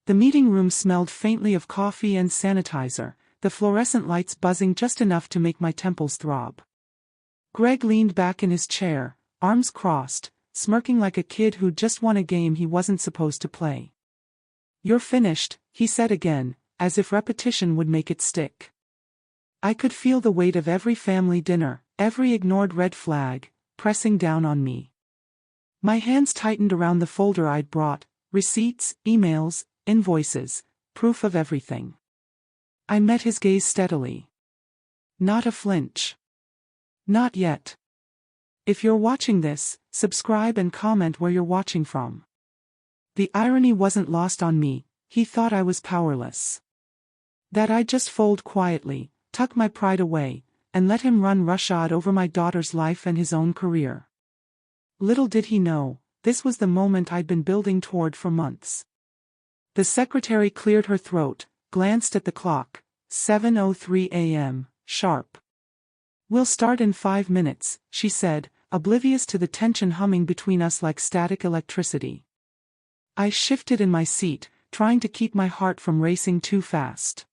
The meeting room smelled faintly of coffee and sanitizer, the fluorescent lights buzzing just enough to make my temples throb. Greg leaned back in his chair, arms crossed, smirking like a kid who'd just won a game he wasn't supposed to play. "You're finished," he said again, as if repetition would make it stick. I could feel the weight of every family dinner, every ignored red flag, pressing down on me. My hands tightened around the folder I'd brought, receipts, emails, invoices, proof of everything. I met his gaze steadily. Not a flinch. "Not yet. If you're watching this, subscribe and comment where you're watching from." The irony wasn't lost on me. He thought I was powerless. That I'd just fold quietly, tuck my pride away, and let him run roughshod over my daughter's life and his own career. Little did he know, this was the moment I'd been building toward for months. The secretary cleared her throat, glanced at the clock. 7:03 a.m., sharp. "We'll start in 5 minutes, she said, oblivious to the tension humming between us like static electricity. I shifted in my seat, trying to keep my heart from racing too fast.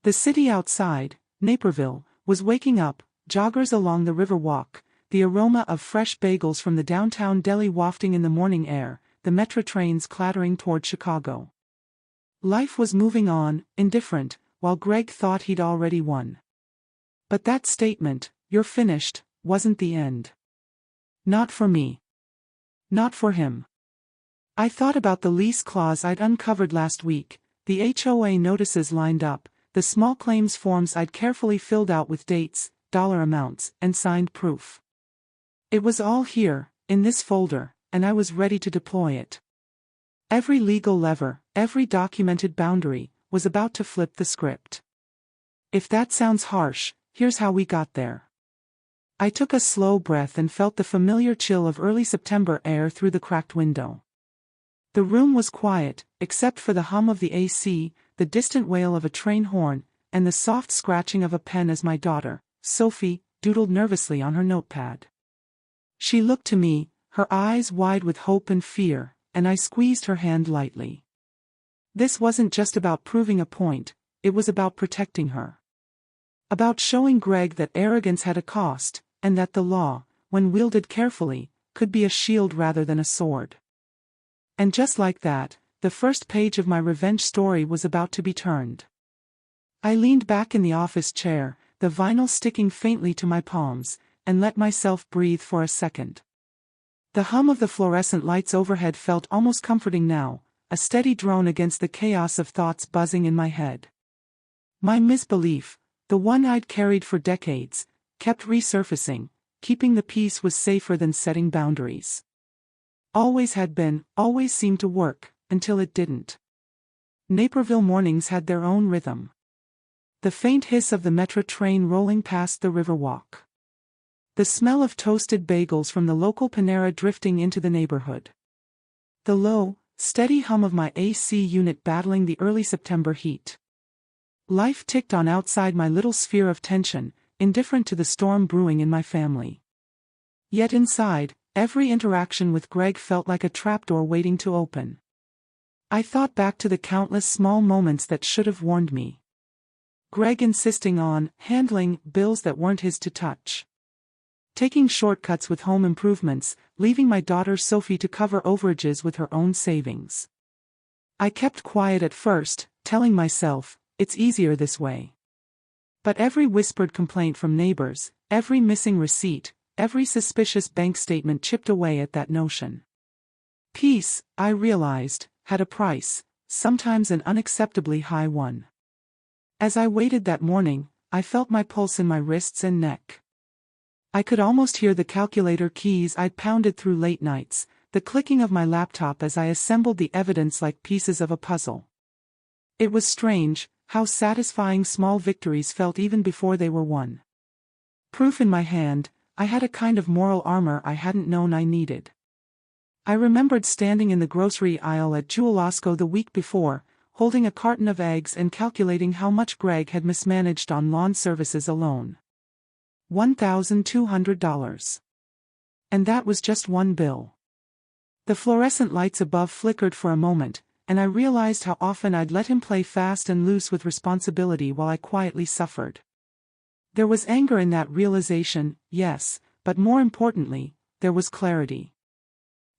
The city outside, Naperville, was waking up, joggers along the river walk, the aroma of fresh bagels from the downtown deli wafting in the morning air, the metro trains clattering toward Chicago. Life was moving on, indifferent, while Greg thought he'd already won. But that statement, "You're finished," wasn't the end. Not for me. Not for him. I thought about the lease clause I'd uncovered last week, the HOA notices lined up, the small claims forms I'd carefully filled out with dates, dollar amounts, and signed proof. It was all here, in this folder, and I was ready to deploy it. Every legal lever, every documented boundary, was about to flip the script. If that sounds harsh, here's how we got there. I took a slow breath and felt the familiar chill of early September air through the cracked window. The room was quiet, except for the hum of the AC, the distant wail of a train horn, and the soft scratching of a pen as my daughter, Sophie, doodled nervously on her notepad. She looked to me, her eyes wide with hope and fear, and I squeezed her hand lightly. This wasn't just about proving a point, it was about protecting her. About showing Greg that arrogance had a cost, and that the law, when wielded carefully, could be a shield rather than a sword. And just like that, the first page of my revenge story was about to be turned. I leaned back in the office chair, the vinyl sticking faintly to my palms, and let myself breathe for a second. The hum of the fluorescent lights overhead felt almost comforting now, a steady drone against the chaos of thoughts buzzing in my head. My misbelief, the one I'd carried for decades, kept resurfacing, keeping the peace was safer than setting boundaries. Always had been, always seemed to work, until it didn't. Naperville mornings had their own rhythm. The faint hiss of the metro train rolling past the riverwalk. The smell of toasted bagels from the local Panera drifting into the neighborhood. The low, steady hum of my AC unit battling the early September heat. Life ticked on outside my little sphere of tension, indifferent to the storm brewing in my family. Yet inside, every interaction with Greg felt like a trapdoor waiting to open. I thought back to the countless small moments that should have warned me. Greg insisting on handling bills that weren't his to touch. Taking shortcuts with home improvements, leaving my daughter Sophie to cover overages with her own savings. I kept quiet at first, telling myself, it's easier this way. But every whispered complaint from neighbors, every missing receipt, every suspicious bank statement chipped away at that notion. Peace, I realized, had a price, sometimes an unacceptably high one. As I waited that morning, I felt my pulse in my wrists and neck. I could almost hear the calculator keys I'd pounded through late nights, the clicking of my laptop as I assembled the evidence like pieces of a puzzle. It was strange, how satisfying small victories felt even before they were won. Proof in my hand, I had a kind of moral armor I hadn't known I needed. I remembered standing in the grocery aisle at Jewel-Osco the week before, holding a carton of eggs and calculating how much Greg had mismanaged on lawn services alone. $1,200. And that was just one bill. The fluorescent lights above flickered for a moment, and I realized how often I'd let him play fast and loose with responsibility while I quietly suffered. There was anger in that realization, yes, but more importantly, there was clarity.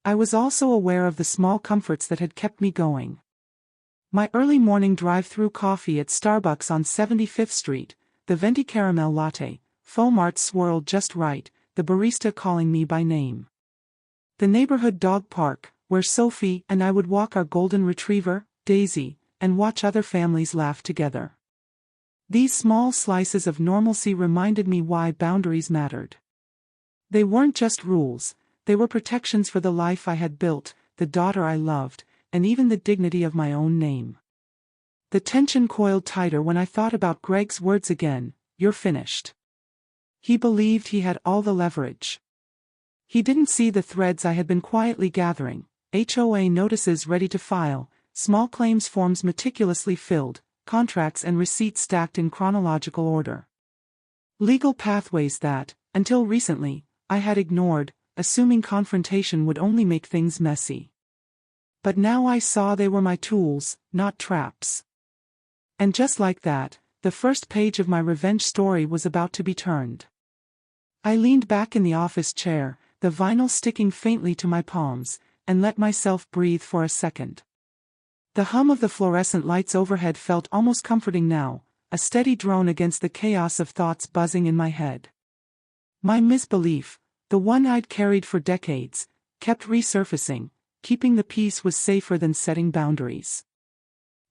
I was also aware of the small comforts that had kept me going. My early morning drive-through coffee at Starbucks on 75th Street, the venti caramel latte, foam art swirled just right, the barista calling me by name. The neighborhood dog park, where Sophie and I would walk our golden retriever, Daisy, and watch other families laugh together. These small slices of normalcy reminded me why boundaries mattered. They weren't just rules, they were protections for the life I had built, the daughter I loved, and even the dignity of my own name. The tension coiled tighter when I thought about Greg's words again, "You're finished." He believed he had all the leverage. He didn't see the threads I had been quietly gathering: HOA notices ready to file, small claims forms meticulously filled, contracts and receipts stacked in chronological order. Legal pathways that, until recently, I had ignored, assuming confrontation would only make things messy. But now I saw they were my tools, not traps. And just like that, the first page of my revenge story was about to be turned. I leaned back in the office chair, the vinyl sticking faintly to my palms, and let myself breathe for a second. The hum of the fluorescent lights overhead felt almost comforting now, a steady drone against the chaos of thoughts buzzing in my head. My misbelief, the one I'd carried for decades, kept resurfacing, keeping the peace was safer than setting boundaries.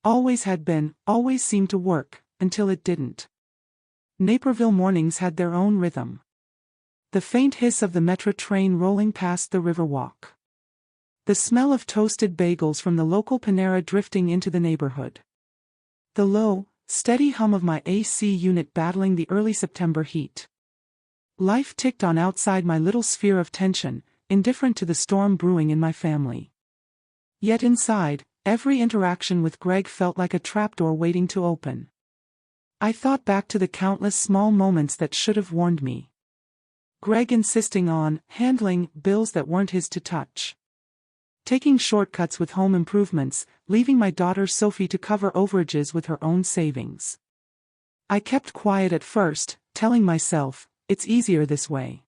Always had been, always seemed to work, until it didn't. Naperville mornings had their own rhythm. The faint hiss of the metro train rolling past the Riverwalk. The smell of toasted bagels from the local Panera drifting into the neighborhood. The low, steady hum of my AC unit battling the early September heat. Life ticked on outside my little sphere of tension, indifferent to the storm brewing in my family. Yet inside, every interaction with Greg felt like a trapdoor waiting to open. I thought back to the countless small moments that should have warned me. Greg insisting on handling bills that weren't his to touch. Taking shortcuts with home improvements, leaving my daughter Sophie to cover overages with her own savings. I kept quiet at first, telling myself, it's easier this way.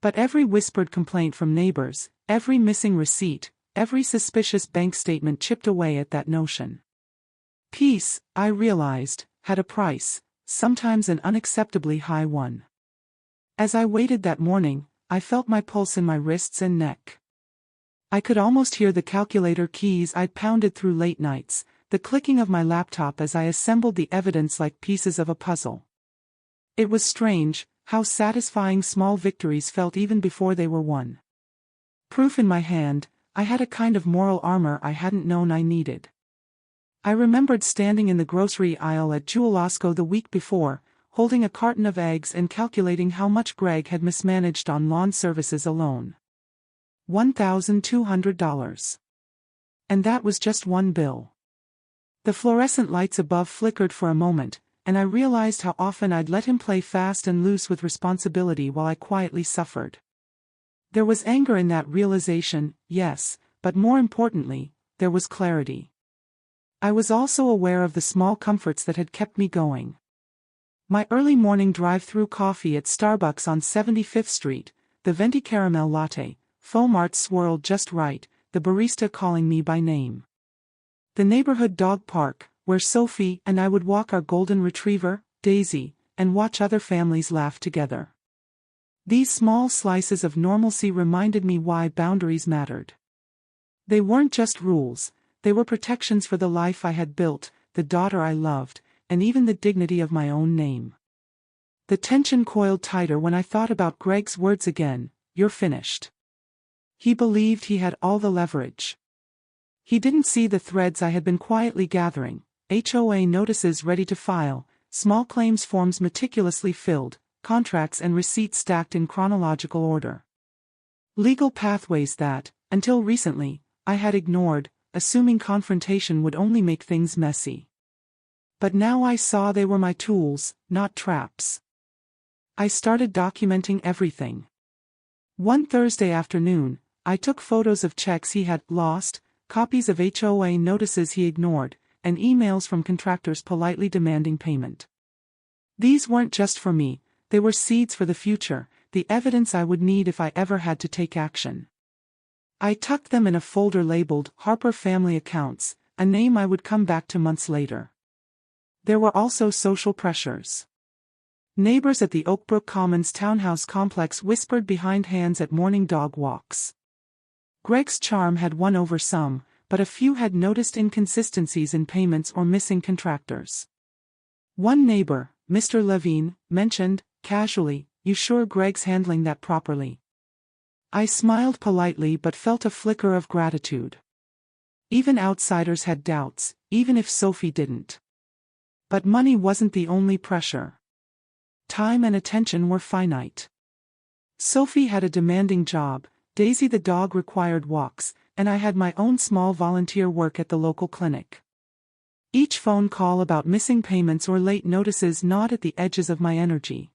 But every whispered complaint from neighbors, every missing receipt, every suspicious bank statement chipped away at that notion. Peace, I realized, had a price, sometimes an unacceptably high one. As I waited that morning, I felt my pulse in my wrists and neck. I could almost hear the calculator keys I'd pounded through late nights, the clicking of my laptop as I assembled the evidence like pieces of a puzzle. It was strange, how satisfying small victories felt even before they were won. Proof in my hand, I had a kind of moral armor I hadn't known I needed. I remembered standing in the grocery aisle at Jewel-Osco the week before, holding a carton of eggs and calculating how much Greg had mismanaged on lawn services alone. $1,200. And that was just one bill. The fluorescent lights above flickered for a moment, and I realized how often I'd let him play fast and loose with responsibility while I quietly suffered. There was anger in that realization, yes, but more importantly, there was clarity. I was also aware of the small comforts that had kept me going. My early morning drive-through coffee at Starbucks on 75th Street, the venti caramel latte, foam art swirled just right, the barista calling me by name. The neighborhood dog park, where Sophie and I would walk our golden retriever, Daisy, and watch other families laugh together. These small slices of normalcy reminded me why boundaries mattered. They weren't just rules, they were protections for the life I had built, the daughter I loved, and even the dignity of my own name. The tension coiled tighter when I thought about Greg's words again, "You're finished." He believed he had all the leverage. He didn't see the threads I had been quietly gathering: HOA notices ready to file, small claims forms meticulously filled, contracts and receipts stacked in chronological order. Legal pathways that, until recently, I had ignored, assuming confrontation would only make things messy. But now I saw they were my tools, not traps. I started documenting everything. One Thursday afternoon, I took photos of checks he had lost, copies of HOA notices he ignored, and emails from contractors politely demanding payment. These weren't just for me, they were seeds for the future, the evidence I would need if I ever had to take action. I tucked them in a folder labeled Harper Family Accounts, a name I would come back to months later. There were also social pressures. Neighbors at the Oakbrook Commons townhouse complex whispered behind hands at morning dog walks. Greg's charm had won over some, but a few had noticed inconsistencies in payments or missing contractors. One neighbor, Mr. Levine, mentioned, casually, "You sure Greg's handling that properly?" I smiled politely but felt a flicker of gratitude. Even outsiders had doubts, even if Sophie didn't. But money wasn't the only pressure. Time and attention were finite. Sophie had a demanding job, Daisy the dog required walks, and I had my own small volunteer work at the local clinic. Each phone call about missing payments or late notices gnawed at the edges of my energy.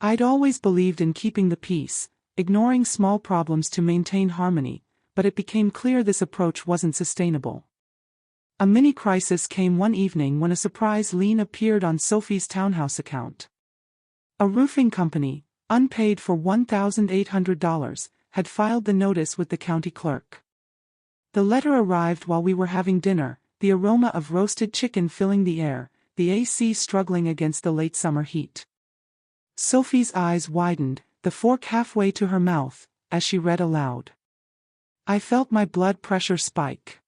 I'd always believed in keeping the peace, ignoring small problems to maintain harmony, but it became clear this approach wasn't sustainable. A mini crisis came one evening when a surprise lien appeared on Sophie's townhouse account. A roofing company, unpaid for $1,800, had filed the notice with the county clerk. The letter arrived while we were having dinner, the aroma of roasted chicken filling the air, the AC struggling against the late summer heat. Sophie's eyes widened, the fork halfway to her mouth, as she read aloud. I felt my blood pressure spike.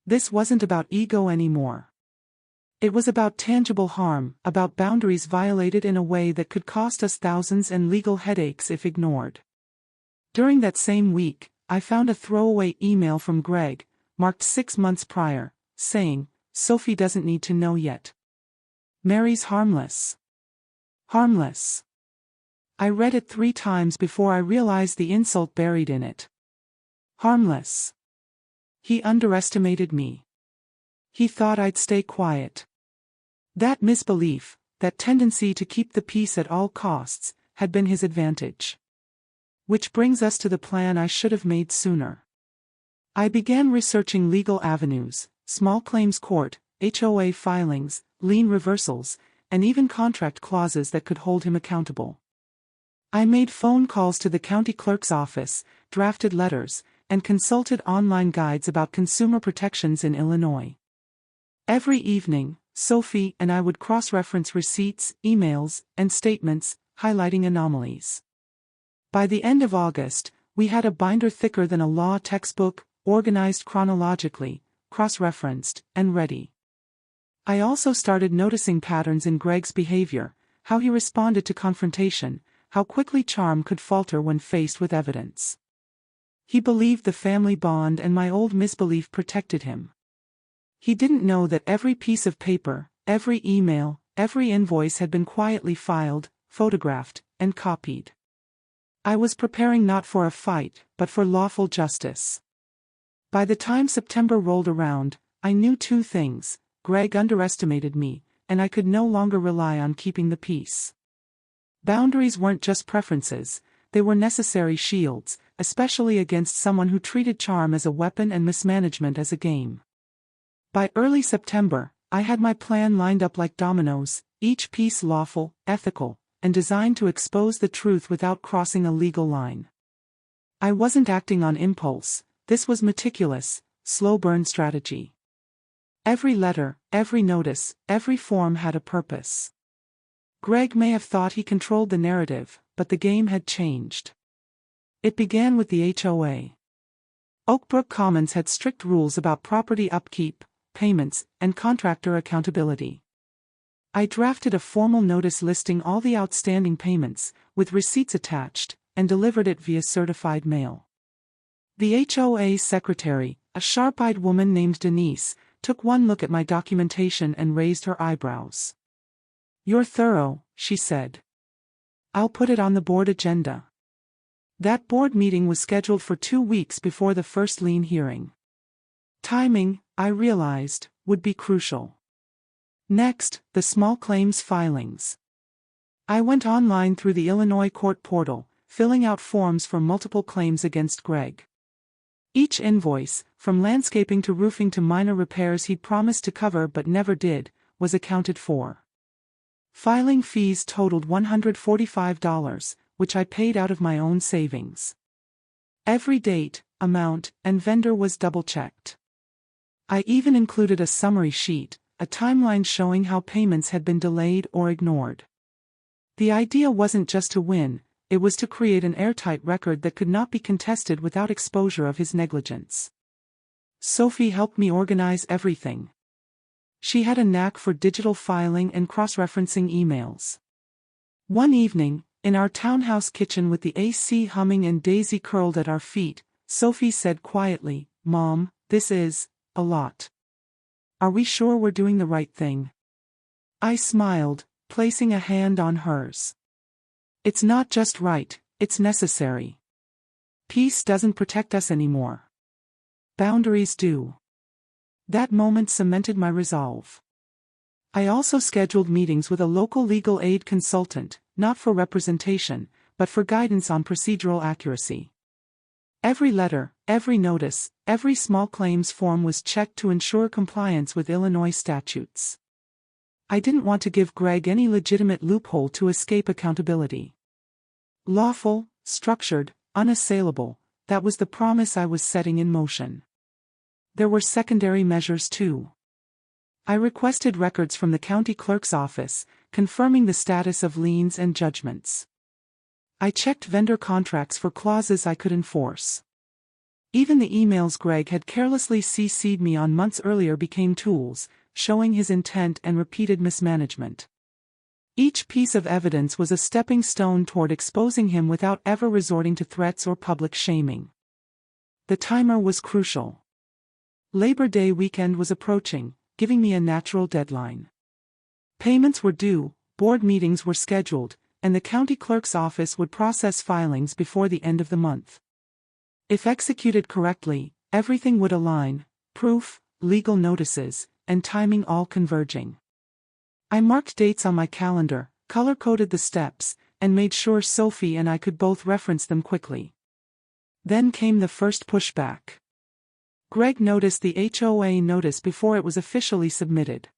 This wasn't about ego anymore. It was about tangible harm, about boundaries violated in a way that could cost us thousands and legal headaches if ignored. During that same week, I found a throwaway email from Greg, marked 6 months prior, saying, "Sophie doesn't need to know yet. Mary's harmless." Harmless. I read it 3 times before I realized the insult buried in it. Harmless. He underestimated me. He thought I'd stay quiet. That misbelief, that tendency to keep the peace at all costs, had been his advantage. Which brings us to the plan I should have made sooner. I began researching legal avenues, small claims court, HOA filings, lien reversals, and even contract clauses that could hold him accountable. I made phone calls to the county clerk's office, drafted letters, and consulted online guides about consumer protections in Illinois. Every evening, Sophie and I would cross-reference receipts, emails, and statements, highlighting anomalies. By the end of August, we had a binder thicker than a law textbook, organized chronologically, cross-referenced, and ready. I also started noticing patterns in Greg's behavior, how he responded to confrontation, how quickly charm could falter when faced with evidence. He believed the family bond and my old misbelief protected him. He didn't know that every piece of paper, every email, every invoice had been quietly filed, photographed, and copied. I was preparing not for a fight, but for lawful justice. By the time September rolled around, I knew 2 things: Greg underestimated me, and I could no longer rely on keeping the peace. Boundaries weren't just preferences, they were necessary shields, especially against someone who treated charm as a weapon and mismanagement as a game. By early September, I had my plan lined up like dominoes, each piece lawful, ethical, and designed to expose the truth without crossing a legal line. I wasn't acting on impulse, this was meticulous, slow-burn strategy. Every letter, every notice, every form had a purpose. Greg may have thought he controlled the narrative, but the game had changed. It began with the HOA. Oakbrook Commons had strict rules about property upkeep, payments, and contractor accountability. I drafted a formal notice listing all the outstanding payments, with receipts attached, and delivered it via certified mail. The HOA secretary, a sharp-eyed woman named Denise, took one look at my documentation and raised her eyebrows. "You're thorough," she said. "I'll put it on the board agenda." That board meeting was scheduled for 2 weeks before the first lien hearing. Timing, I realized, would be crucial. Next, the small claims filings. I went online through the Illinois court portal, filling out forms for multiple claims against Greg. Each invoice, from landscaping to roofing to minor repairs he'd promised to cover but never did, was accounted for. Filing fees totaled $145, which I paid out of my own savings. Every date, amount, and vendor was double-checked. I even included a summary sheet, a timeline showing how payments had been delayed or ignored. The idea wasn't just to win, it was to create an airtight record that could not be contested without exposure of his negligence. Sophie helped me organize everything. She had a knack for digital filing and cross-referencing emails. One evening, in our townhouse kitchen with the AC humming and Daisy curled at our feet, Sophie said quietly, "Mom, this is a lot. Are we sure we're doing the right thing?" I smiled, placing a hand on hers. "It's not just right, it's necessary. Peace doesn't protect us anymore. Boundaries do." That moment cemented my resolve. I also scheduled meetings with a local legal aid consultant, not for representation, but for guidance on procedural accuracy. Every letter, every notice, every small claims form was checked to ensure compliance with Illinois statutes. I didn't want to give Greg any legitimate loophole to escape accountability. Lawful, structured, unassailable, that was the promise I was setting in motion. There were secondary measures too. I requested records from the county clerk's office, confirming the status of liens and judgments. I checked vendor contracts for clauses I could enforce. Even the emails Greg had carelessly CC'd me on months earlier became tools, showing his intent and repeated mismanagement. Each piece of evidence was a stepping stone toward exposing him without ever resorting to threats or public shaming. The timer was crucial. Labor Day weekend was approaching, giving me a natural deadline. Payments were due, board meetings were scheduled, and the county clerk's office would process filings before the end of the month. If executed correctly, everything would align, proof, legal notices, and timing all converging. I marked dates on my calendar, color-coded the steps, and made sure Sophie and I could both reference them quickly. Then came the first pushback. Greg noticed the HOA notice before it was officially submitted.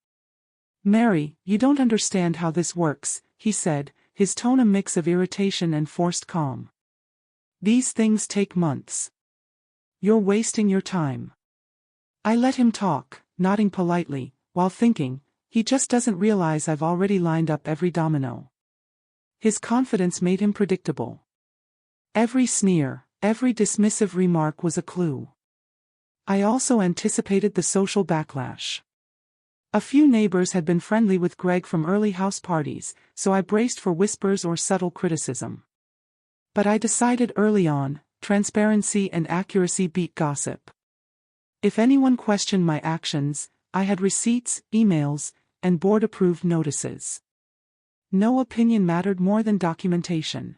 "Mary, you don't understand how this works," he said, his tone a mix of irritation and forced calm. "These things take months. You're wasting your time." I let him talk, nodding politely, while thinking, he just doesn't realize I've already lined up every domino. His confidence made him predictable. Every sneer, every dismissive remark was a clue. I also anticipated the social backlash. A few neighbors had been friendly with Greg from early house parties, so I braced for whispers or subtle criticism. But I decided early on, transparency and accuracy beat gossip. If anyone questioned my actions, I had receipts, emails, and board-approved notices. No opinion mattered more than documentation.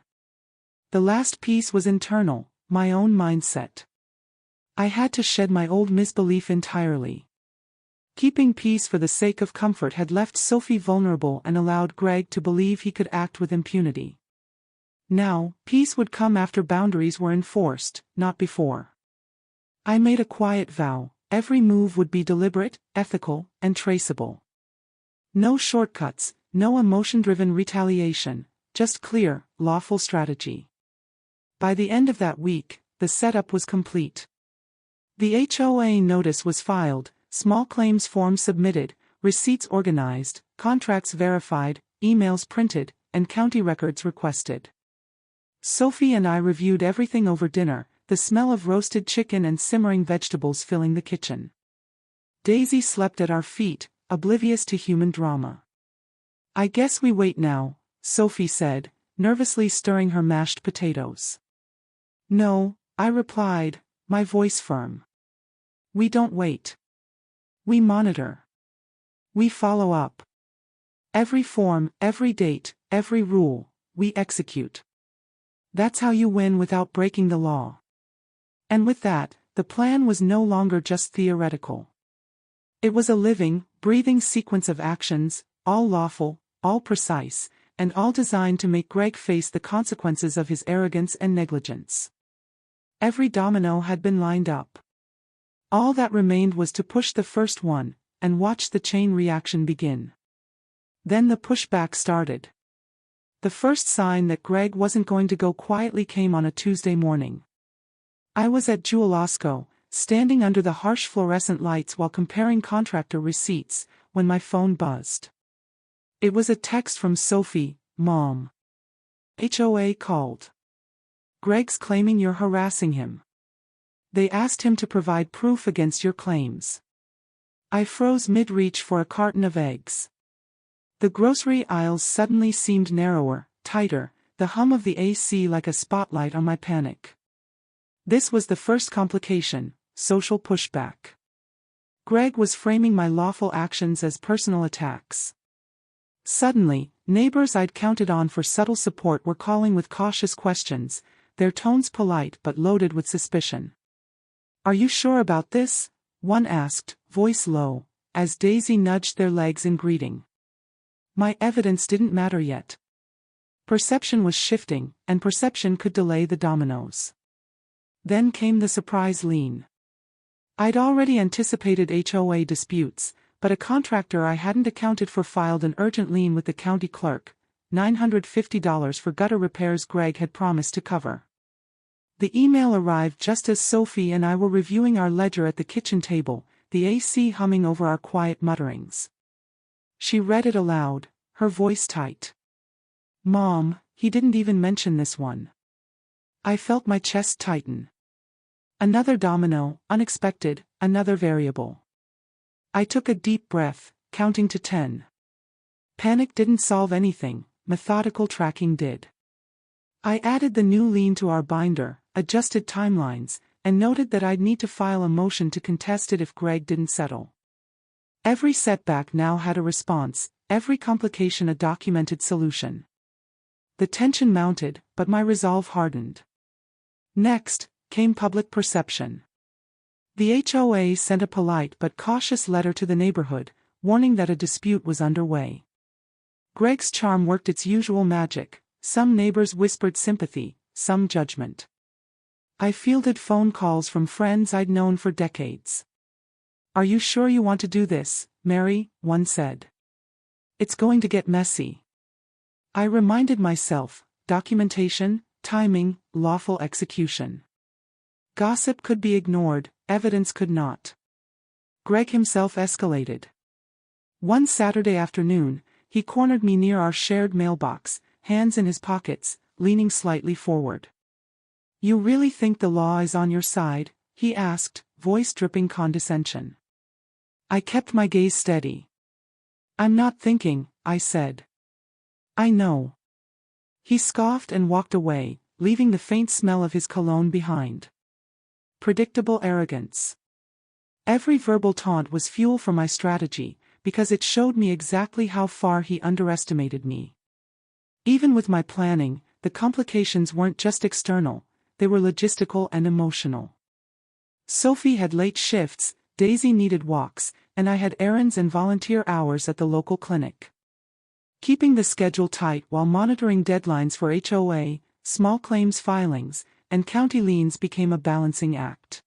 The last piece was internal, my own mindset. I had to shed my old misbelief entirely. Keeping peace for the sake of comfort had left Sophie vulnerable and allowed Greg to believe he could act with impunity. Now, peace would come after boundaries were enforced, not before. I made a quiet vow: every move would be deliberate, ethical, and traceable. No shortcuts, no emotion-driven retaliation, just clear, lawful strategy. By the end of that week, the setup was complete. The HOA notice was filed, small claims forms submitted, receipts organized, contracts verified, emails printed, and county records requested. Sophie and I reviewed everything over dinner, the smell of roasted chicken and simmering vegetables filling the kitchen. Daisy slept at our feet, oblivious to human drama. "I guess we wait now," Sophie said, nervously stirring her mashed potatoes. "No," I replied, my voice firm. "We don't wait. We monitor. We follow up. Every form, every date, every rule, we execute. That's how you win without breaking the law." And with that, the plan was no longer just theoretical. It was a living, breathing sequence of actions, all lawful, all precise, and all designed to make Greg face the consequences of his arrogance and negligence. Every domino had been lined up. All that remained was to push the first one, and watch the chain reaction begin. Then the pushback started. The first sign that Greg wasn't going to go quietly came on a Tuesday morning. I was at Jewel-Osco, standing under the harsh fluorescent lights while comparing contractor receipts, when my phone buzzed. It was a text from Sophie. "Mom. HOA called. Greg's claiming you're harassing him. They asked him to provide proof against your claims." I froze mid-reach for a carton of eggs. The grocery aisles suddenly seemed narrower, tighter, the hum of the AC like a spotlight on my panic. This was the first complication: social pushback. Greg was framing my lawful actions as personal attacks. Suddenly, neighbors I'd counted on for subtle support were calling with cautious questions, their tones polite but loaded with suspicion. "Are you sure about this?" one asked, voice low, as Daisy nudged their legs in greeting. My evidence didn't matter yet. Perception was shifting, and perception could delay the dominoes. Then came the surprise lien. I'd already anticipated HOA disputes, but a contractor I hadn't accounted for filed an urgent lien with the county clerk, $950 for gutter repairs Greg had promised to cover. The email arrived just as Sophie and I were reviewing our ledger at the kitchen table, the AC humming over our quiet mutterings. She read it aloud, her voice tight. "Mom, he didn't even mention this one." I felt my chest tighten. Another domino, unexpected, another variable. I took a deep breath, counting to 10. Panic didn't solve anything, methodical tracking did. I added the new lien to our binder, adjusted timelines, and noted that I'd need to file a motion to contest it if Greg didn't settle. Every setback now had a response, every complication a documented solution. The tension mounted, but my resolve hardened. Next came public perception. The HOA sent a polite but cautious letter to the neighborhood, warning that a dispute was underway. Greg's charm worked its usual magic. Some neighbors whispered sympathy, some judgment. I fielded phone calls from friends I'd known for decades. "Are you sure you want to do this, Mary?" one said. "It's going to get messy." I reminded myself, documentation, timing, lawful execution. Gossip could be ignored, evidence could not. Greg himself escalated. One Saturday afternoon, he cornered me near our shared mailbox, hands in his pockets, leaning slightly forward. "You really think the law is on your side?" he asked, voice dripping condescension. I kept my gaze steady. "I'm not thinking," I said. "I know." He scoffed and walked away, leaving the faint smell of his cologne behind. Predictable arrogance. Every verbal taunt was fuel for my strategy, because it showed me exactly how far he underestimated me. Even with my planning, the complications weren't just external, they were logistical and emotional. Sophie had late shifts, Daisy needed walks, and I had errands and volunteer hours at the local clinic. Keeping the schedule tight while monitoring deadlines for HOA, small claims filings, and county liens became a balancing act.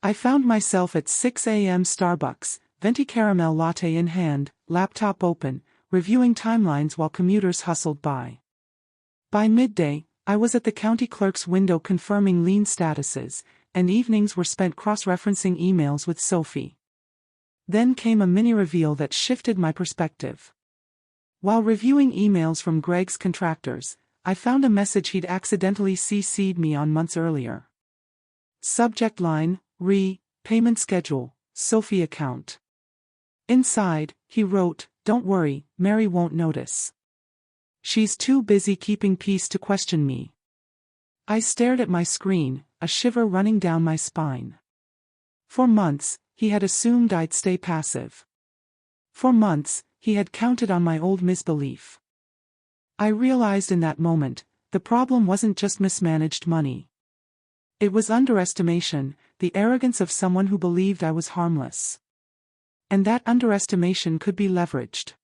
I found myself at 6 a.m. Starbucks, venti caramel latte in hand, laptop open, reviewing timelines while commuters hustled by. By midday, I was at the county clerk's window confirming lien statuses, and evenings were spent cross-referencing emails with Sophie. Then came a mini-reveal that shifted my perspective. While reviewing emails from Greg's contractors, I found a message he'd accidentally CC'd me on months earlier. Subject line, payment schedule, Sophie account. Inside, he wrote, "Don't worry, Mary won't notice. She's too busy keeping peace to question me." I stared at my screen, a shiver running down my spine. For months, he had assumed I'd stay passive. For months, he had counted on my old misbelief. I realized in that moment, the problem wasn't just mismanaged money. It was underestimation, the arrogance of someone who believed I was harmless. And that underestimation could be leveraged.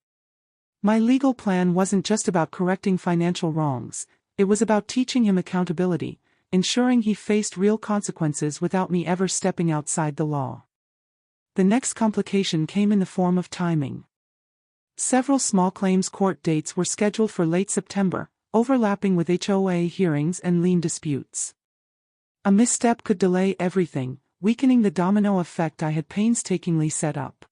My legal plan wasn't just about correcting financial wrongs, it was about teaching him accountability, ensuring he faced real consequences without me ever stepping outside the law. The next complication came in the form of timing. Several small claims court dates were scheduled for late September, overlapping with HOA hearings and lien disputes. A misstep could delay everything, weakening the domino effect I had painstakingly set up.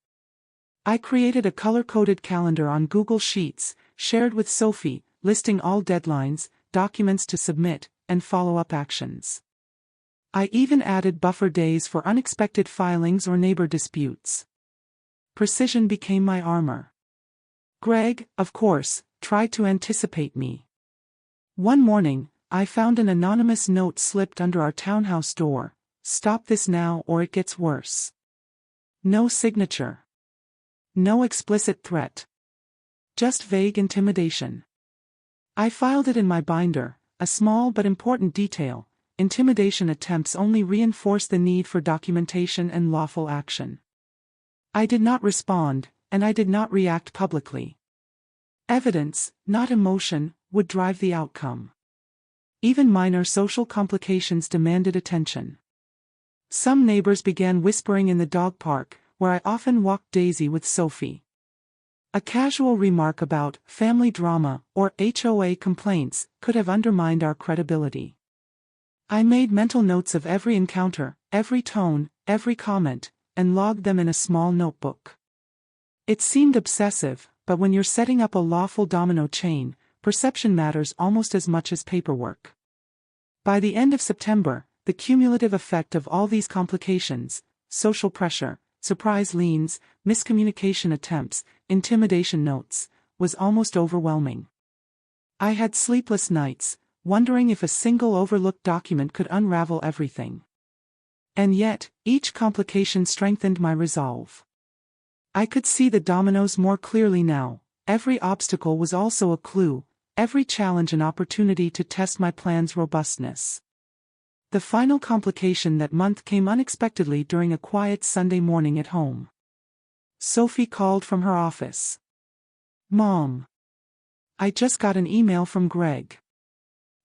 I created a color-coded calendar on Google Sheets, shared with Sophie, listing all deadlines, documents to submit, and follow-up actions. I even added buffer days for unexpected filings or neighbor disputes. Precision became my armor. Greg, of course, tried to anticipate me. One morning, I found an anonymous note slipped under our townhouse door: "Stop this now or it gets worse." No signature. No explicit threat. Just vague intimidation. I filed it in my binder, a small but important detail. Intimidation attempts only reinforce the need for documentation and lawful action. I did not respond, and I did not react publicly. Evidence, not emotion, would drive the outcome. Even minor social complications demanded attention. Some neighbors began whispering in the dog park, where I often walked Daisy with Sophie. A casual remark about family drama or HOA complaints could have undermined our credibility. I made mental notes of every encounter, every tone, every comment, and logged them in a small notebook. It seemed obsessive, but when you're setting up a lawful domino chain, perception matters almost as much as paperwork. By the end of September, the cumulative effect of all these complications, social pressure, surprise liens, miscommunication attempts, intimidation notes, was almost overwhelming. I had sleepless nights, wondering if a single overlooked document could unravel everything. And yet, each complication strengthened my resolve. I could see the dominoes more clearly now. Every obstacle was also a clue, every challenge an opportunity to test my plan's robustness. The final complication that month came unexpectedly during a quiet Sunday morning at home. Sophie called from her office. "Mom, I just got an email from Greg.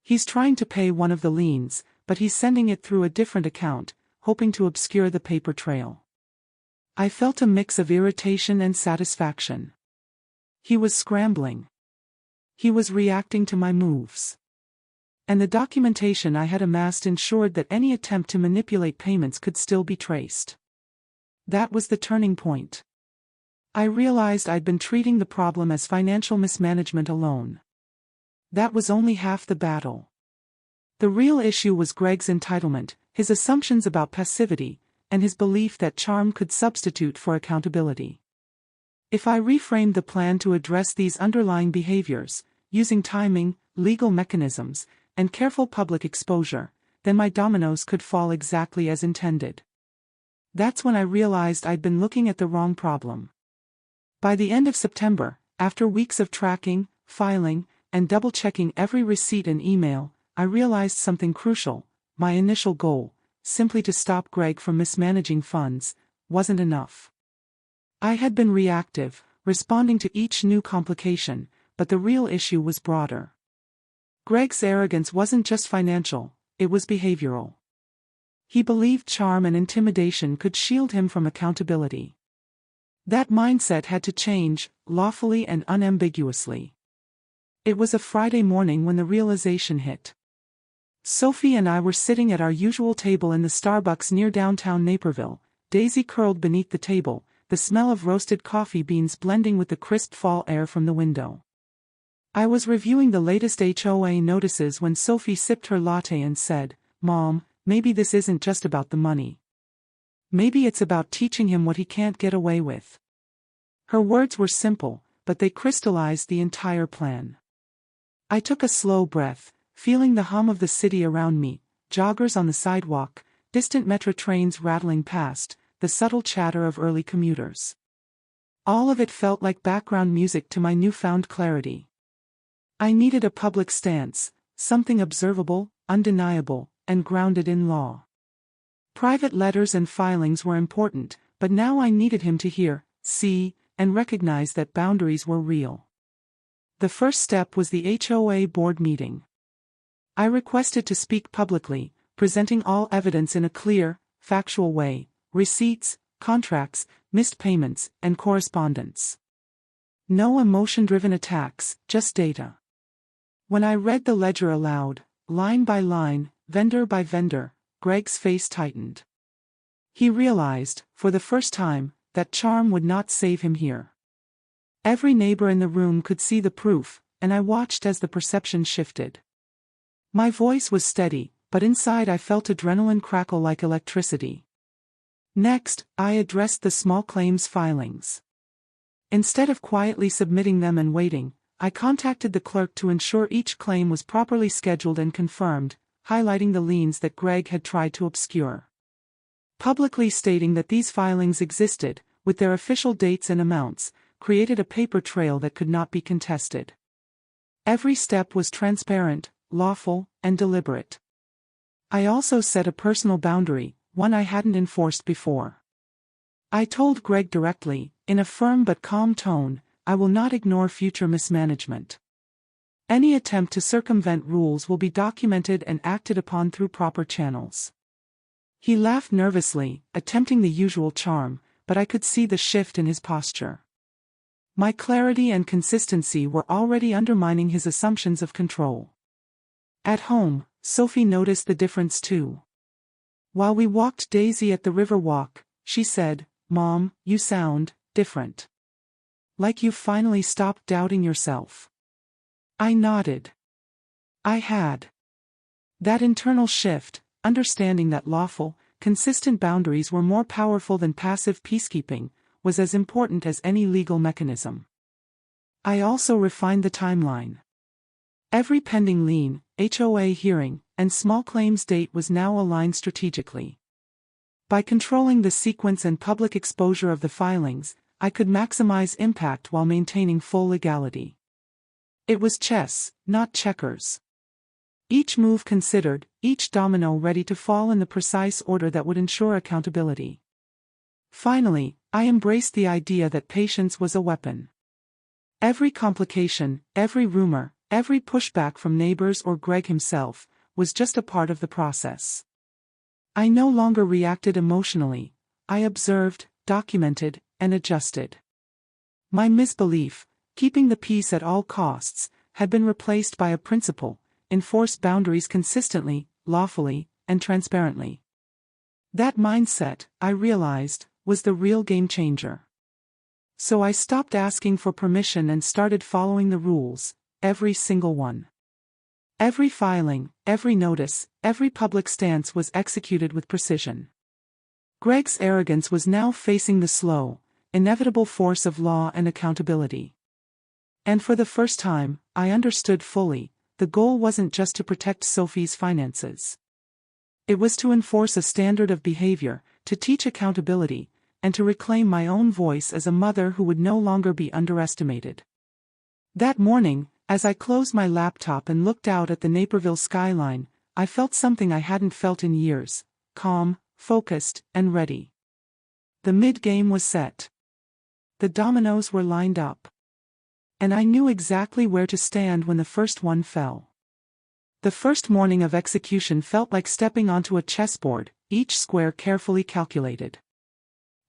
He's trying to pay one of the liens, but he's sending it through a different account, hoping to obscure the paper trail." I felt a mix of irritation and satisfaction. He was scrambling. He was reacting to my moves. And the documentation I had amassed ensured that any attempt to manipulate payments could still be traced. That was the turning point. I realized I'd been treating the problem as financial mismanagement alone. That was only half the battle. The real issue was Greg's entitlement, his assumptions about passivity, and his belief that charm could substitute for accountability. If I reframed the plan to address these underlying behaviors, using timing, legal mechanisms, and careful public exposure, then my dominoes could fall exactly as intended. That's when I realized I'd been looking at the wrong problem. By the end of September, after weeks of tracking, filing, and double-checking every receipt and email, I realized something crucial. My initial goal, simply to stop Greg from mismanaging funds, wasn't enough. I had been reactive, responding to each new complication, but the real issue was broader. Greg's arrogance wasn't just financial, it was behavioral. He believed charm and intimidation could shield him from accountability. That mindset had to change, lawfully and unambiguously. It was a Friday morning when the realization hit. Sophie and I were sitting at our usual table in the Starbucks near downtown Naperville, Daisy curled beneath the table, the smell of roasted coffee beans blending with the crisp fall air from the window. I was reviewing the latest HOA notices when Sophie sipped her latte and said, "Mom, maybe this isn't just about the money. Maybe it's about teaching him what he can't get away with." Her words were simple, but they crystallized the entire plan. I took a slow breath, feeling the hum of the city around me, joggers on the sidewalk, distant metro trains rattling past, the subtle chatter of early commuters. All of it felt like background music to my newfound clarity. I needed a public stance, something observable, undeniable, and grounded in law. Private letters and filings were important, but now I needed him to hear, see, and recognize that boundaries were real. The first step was the HOA board meeting. I requested to speak publicly, presenting all evidence in a clear, factual way: receipts, contracts, missed payments, and correspondence. No emotion-driven attacks, just data. When I read the ledger aloud, line by line, vendor by vendor, Greg's face tightened. He realized, for the first time, that charm would not save him here. Every neighbor in the room could see the proof, and I watched as the perception shifted. My voice was steady, but inside I felt adrenaline crackle like electricity. Next, I addressed the small claims filings. Instead of quietly submitting them and waiting, I contacted the clerk to ensure each claim was properly scheduled and confirmed, highlighting the liens that Greg had tried to obscure. Publicly stating that these filings existed, with their official dates and amounts, created a paper trail that could not be contested. Every step was transparent, lawful, and deliberate. I also set a personal boundary, one I hadn't enforced before. I told Greg directly, in a firm but calm tone, I will not ignore future mismanagement. Any attempt to circumvent rules will be documented and acted upon through proper channels. He laughed nervously, attempting the usual charm, but I could see the shift in his posture. My clarity and consistency were already undermining his assumptions of control. At home, Sophie noticed the difference too. While we walked Daisy at the river walk, she said, "Mom, you sound different. Like you've finally stopped doubting yourself." I nodded. I had. That internal shift, understanding that lawful, consistent boundaries were more powerful than passive peacekeeping, was as important as any legal mechanism. I also refined the timeline. Every pending lien, HOA hearing, and small claims date was now aligned strategically. By controlling the sequence and public exposure of the filings, I could maximize impact while maintaining full legality. It was chess, not checkers. Each move considered, each domino ready to fall in the precise order that would ensure accountability. Finally, I embraced the idea that patience was a weapon. Every complication, every rumor, every pushback from neighbors or Greg himself, was just a part of the process. I no longer reacted emotionally. I observed, documented, and adjusted. My misbelief, keeping the peace at all costs, had been replaced by a principle: enforce boundaries consistently, lawfully, and transparently. That mindset, I realized, was the real game changer. So I stopped asking for permission and started following the rules, every single one. Every filing, every notice, every public stance was executed with precision. Greg's arrogance was now facing the slow, inevitable force of law and accountability. And for the first time, I understood fully, the goal wasn't just to protect Sophie's finances. It was to enforce a standard of behavior, to teach accountability, and to reclaim my own voice as a mother who would no longer be underestimated. That morning, as I closed my laptop and looked out at the Naperville skyline, I felt something I hadn't felt in years: calm, focused, and ready. The mid-game was set. The dominoes were lined up. And I knew exactly where to stand when the first one fell. The first morning of execution felt like stepping onto a chessboard, each square carefully calculated.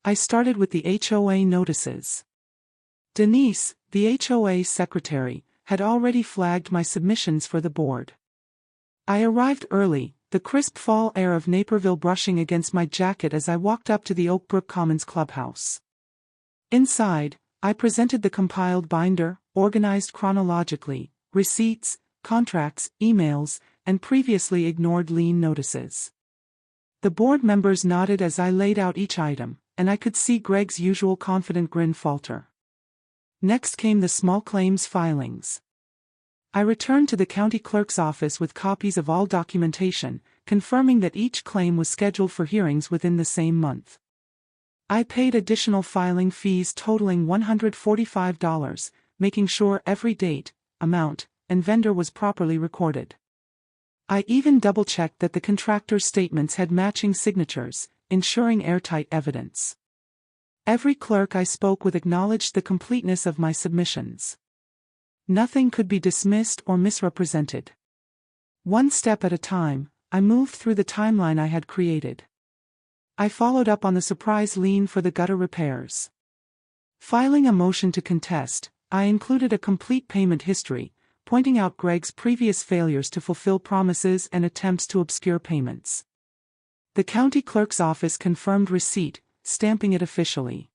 I started with the HOA notices. Denise, the HOA secretary, had already flagged my submissions for the board. I arrived early, the crisp fall air of Naperville brushing against my jacket as I walked up to the Oakbrook Commons clubhouse. Inside, I presented the compiled binder, organized chronologically: receipts, contracts, emails, and previously ignored lien notices. The board members nodded as I laid out each item, and I could see Greg's usual confident grin falter. Next came the small claims filings. I returned to the county clerk's office with copies of all documentation, confirming that each claim was scheduled for hearings within the same month. I paid additional filing fees totaling $145, making sure every date, amount, and vendor was properly recorded. I even double-checked that the contractor's statements had matching signatures, ensuring airtight evidence. Every clerk I spoke with acknowledged the completeness of my submissions. Nothing could be dismissed or misrepresented. One step at a time, I moved through the timeline I had created. I followed up on the surprise lien for the gutter repairs. Filing a motion to contest, I included a complete payment history, pointing out Greg's previous failures to fulfill promises and attempts to obscure payments. The county clerk's office confirmed receipt, stamping it officially.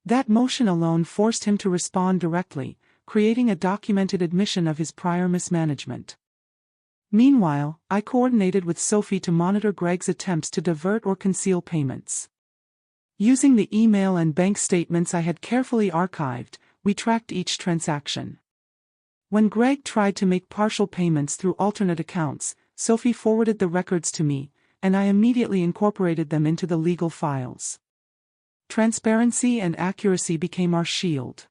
That motion alone forced him to respond directly, creating a documented admission of his prior mismanagement. Meanwhile, I coordinated with Sophie to monitor Greg's attempts to divert or conceal payments. Using the email and bank statements I had carefully archived, we tracked each transaction. When Greg tried to make partial payments through alternate accounts, Sophie forwarded the records to me, and I immediately incorporated them into the legal files. Transparency and accuracy became our shield.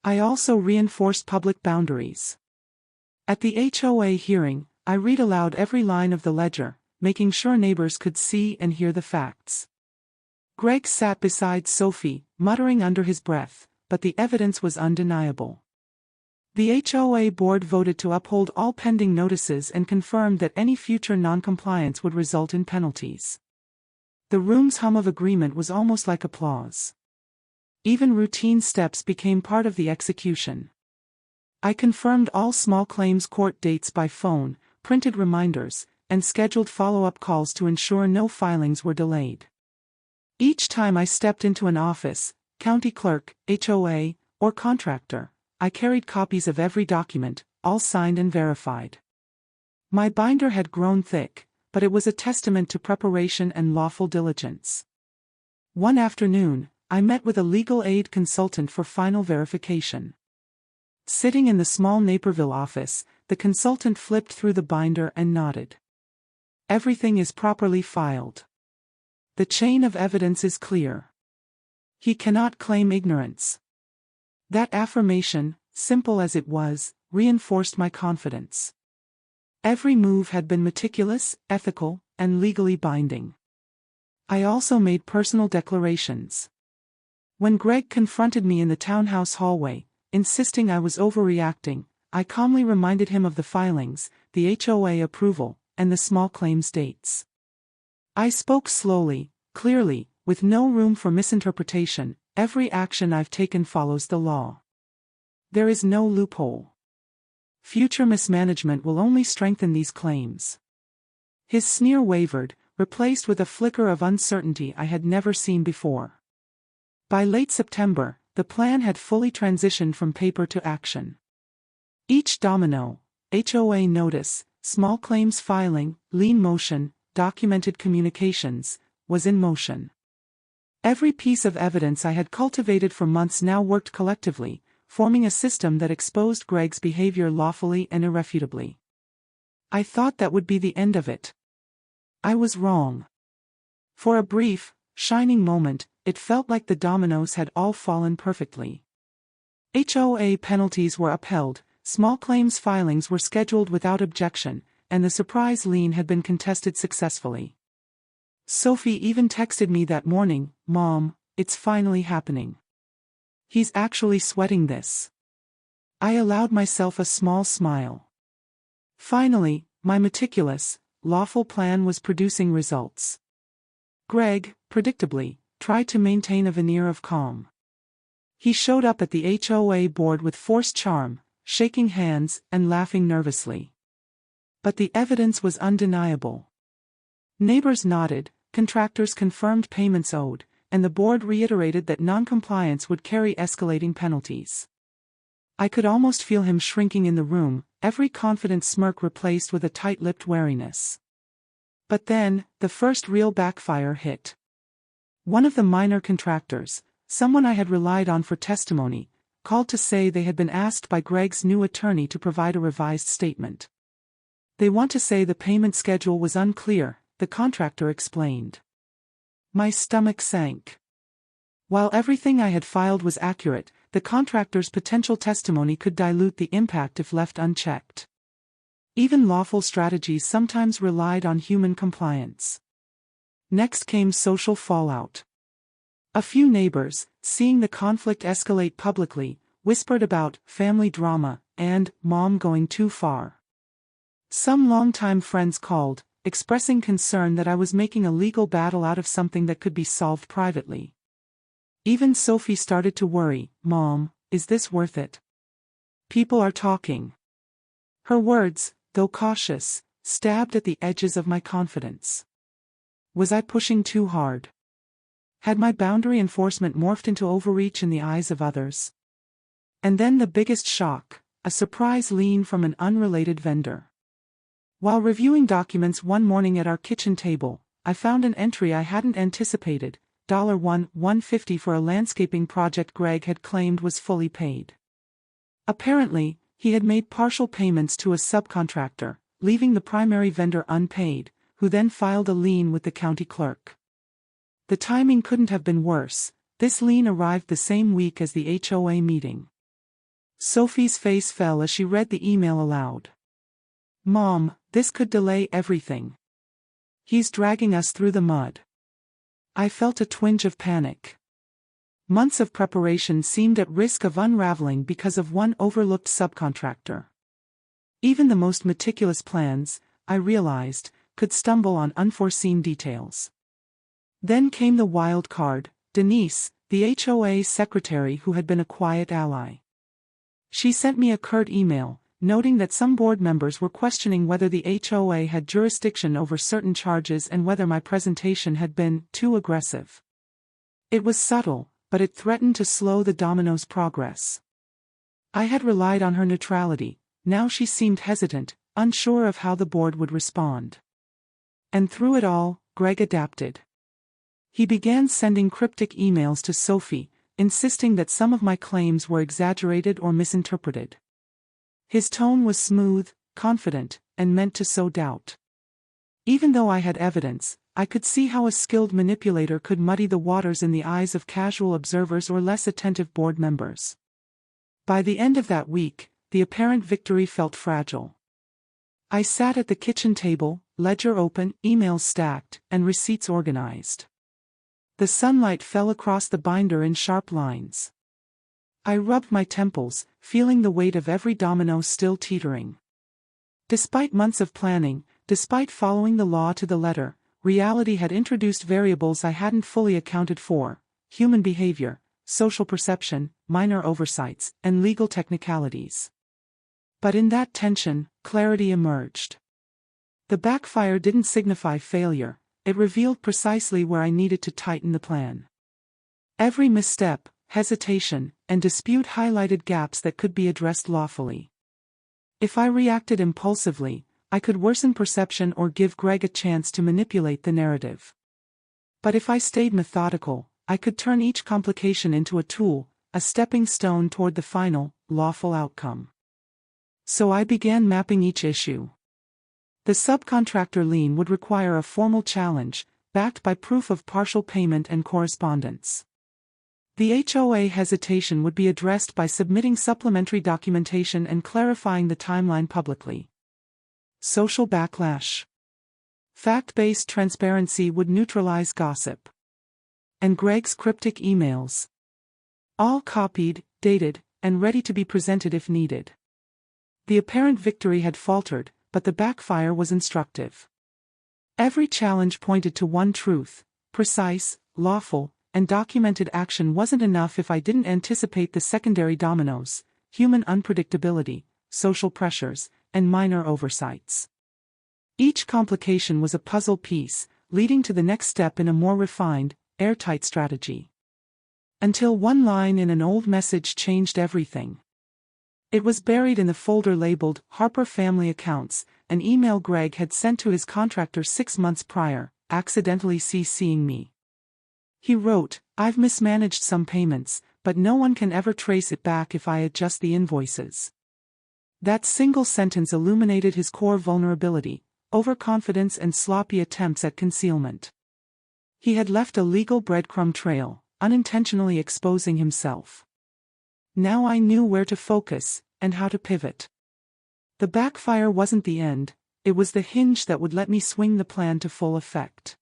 I also reinforced public boundaries. At the HOA hearing, I read aloud every line of the ledger, making sure neighbors could see and hear the facts. Greg sat beside Sophie, muttering under his breath, but the evidence was undeniable. The HOA board voted to uphold all pending notices and confirmed that any future noncompliance would result in penalties. The room's hum of agreement was almost like applause. Even routine steps became part of the execution. I confirmed all small claims court dates by phone, printed reminders, and scheduled follow-up calls to ensure no filings were delayed. Each time I stepped into an office, county clerk, HOA, or contractor, I carried copies of every document, all signed and verified. My binder had grown thick, but it was a testament to preparation and lawful diligence. One afternoon, I met with a legal aid consultant for final verification. Sitting in the small Naperville office, the consultant flipped through the binder and nodded. Everything is properly filed. The chain of evidence is clear. He cannot claim ignorance. That affirmation, simple as it was, reinforced my confidence. Every move had been meticulous, ethical, and legally binding. I also made personal declarations. When Greg confronted me in the townhouse hallway, insisting I was overreacting, I calmly reminded him of the filings, the HOA approval, and the small claims dates. I spoke slowly, clearly, with no room for misinterpretation. Every action I've taken follows the law. There is no loophole. Future mismanagement will only strengthen these claims. His sneer wavered, replaced with a flicker of uncertainty I had never seen before. By late September, the plan had fully transitioned from paper to action. Each domino, HOA notice, small claims filing, lien motion, documented communications, was in motion. Every piece of evidence I had cultivated for months now worked collectively, forming a system that exposed Greg's behavior lawfully and irrefutably. I thought that would be the end of it. I was wrong. For a brief, shining moment, it felt like the dominoes had all fallen perfectly. HOA penalties were upheld, small claims filings were scheduled without objection, and the surprise lien had been contested successfully. Sophie even texted me that morning, "Mom, it's finally happening. He's actually sweating this." I allowed myself a small smile. Finally, my meticulous, lawful plan was producing results. Greg, predictably, tried to maintain a veneer of calm. He showed up at the HOA board with forced charm, shaking hands and laughing nervously. But the evidence was undeniable. Neighbors nodded, contractors confirmed payments owed, and the board reiterated that noncompliance would carry escalating penalties. I could almost feel him shrinking in the room, every confident smirk replaced with a tight-lipped wariness. But then, the first real backfire hit. One of the minor contractors, someone I had relied on for testimony, called to say they had been asked by Greg's new attorney to provide a revised statement. They want to say the payment schedule was unclear, the contractor explained. My stomach sank. While everything I had filed was accurate, the contractor's potential testimony could dilute the impact if left unchecked. Even lawful strategies sometimes relied on human compliance. Next came social fallout. A few neighbors, seeing the conflict escalate publicly, whispered about family drama and mom going too far. Some longtime friends called, expressing concern that I was making a legal battle out of something that could be solved privately. Even Sophie started to worry. "Mom, is this worth it? People are talking." Her words, though cautious, stabbed at the edges of my confidence. Was I pushing too hard? Had my boundary enforcement morphed into overreach in the eyes of others? And then the biggest shock, a surprise lien from an unrelated vendor. While reviewing documents one morning at our kitchen table, I found an entry I hadn't anticipated, $150 for a landscaping project Greg had claimed was fully paid. Apparently, he had made partial payments to a subcontractor, leaving the primary vendor unpaid, who then filed a lien with the county clerk. The timing couldn't have been worse. This lien arrived the same week as the HOA meeting. Sophie's face fell as she read the email aloud. "Mom, this could delay everything. He's dragging us through the mud." I felt a twinge of panic. Months of preparation seemed at risk of unraveling because of one overlooked subcontractor. Even the most meticulous plans, I realized, could stumble on unforeseen details. Then came the wild card, Denise, the HOA secretary who had been a quiet ally. She sent me a curt email, noting that some board members were questioning whether the HOA had jurisdiction over certain charges and whether my presentation had been too aggressive. It was subtle, but it threatened to slow the domino's progress. I had relied on her neutrality. Now she seemed hesitant, unsure of how the board would respond. And through it all, Greg adapted. He began sending cryptic emails to Sophie, insisting that some of my claims were exaggerated or misinterpreted. His tone was smooth, confident, and meant to sow doubt. Even though I had evidence, I could see how a skilled manipulator could muddy the waters in the eyes of casual observers or less attentive board members. By the end of that week, the apparent victory felt fragile. I sat at the kitchen table, ledger open, emails stacked, and receipts organized. The sunlight fell across the binder in sharp lines. I rubbed my temples, feeling the weight of every domino still teetering. Despite months of planning, despite following the law to the letter, reality had introduced variables I hadn't fully accounted for: human behavior, social perception, minor oversights, and legal technicalities. But in that tension, clarity emerged. The backfire didn't signify failure, it revealed precisely where I needed to tighten the plan. Every misstep, hesitation, and dispute highlighted gaps that could be addressed lawfully. If I reacted impulsively, I could worsen perception or give Greg a chance to manipulate the narrative. But if I stayed methodical, I could turn each complication into a tool, a stepping stone toward the final, lawful outcome. So I began mapping each issue. The subcontractor lien would require a formal challenge, backed by proof of partial payment and correspondence. The HOA hesitation would be addressed by submitting supplementary documentation and clarifying the timeline publicly. Social backlash. Fact-based transparency would neutralize gossip. And Greg's cryptic emails. All copied, dated, and ready to be presented if needed. The apparent victory had faltered, but the backfire was instructive. Every challenge pointed to one truth: precise, lawful, and documented action wasn't enough if I didn't anticipate the secondary dominoes: human unpredictability, social pressures, and minor oversights. Each complication was a puzzle piece, leading to the next step in a more refined, airtight strategy. Until one line in an old message changed everything. It was buried in the folder labeled Harper Family Accounts, an email Greg had sent to his contractor 6 months prior, accidentally CCing me. He wrote, "I've mismanaged some payments, but no one can ever trace it back if I adjust the invoices." That single sentence illuminated his core vulnerability: overconfidence and sloppy attempts at concealment. He had left a legal breadcrumb trail, unintentionally exposing himself. Now I knew where to focus, and how to pivot. The backfire wasn't the end, it was the hinge that would let me swing the plan to full effect.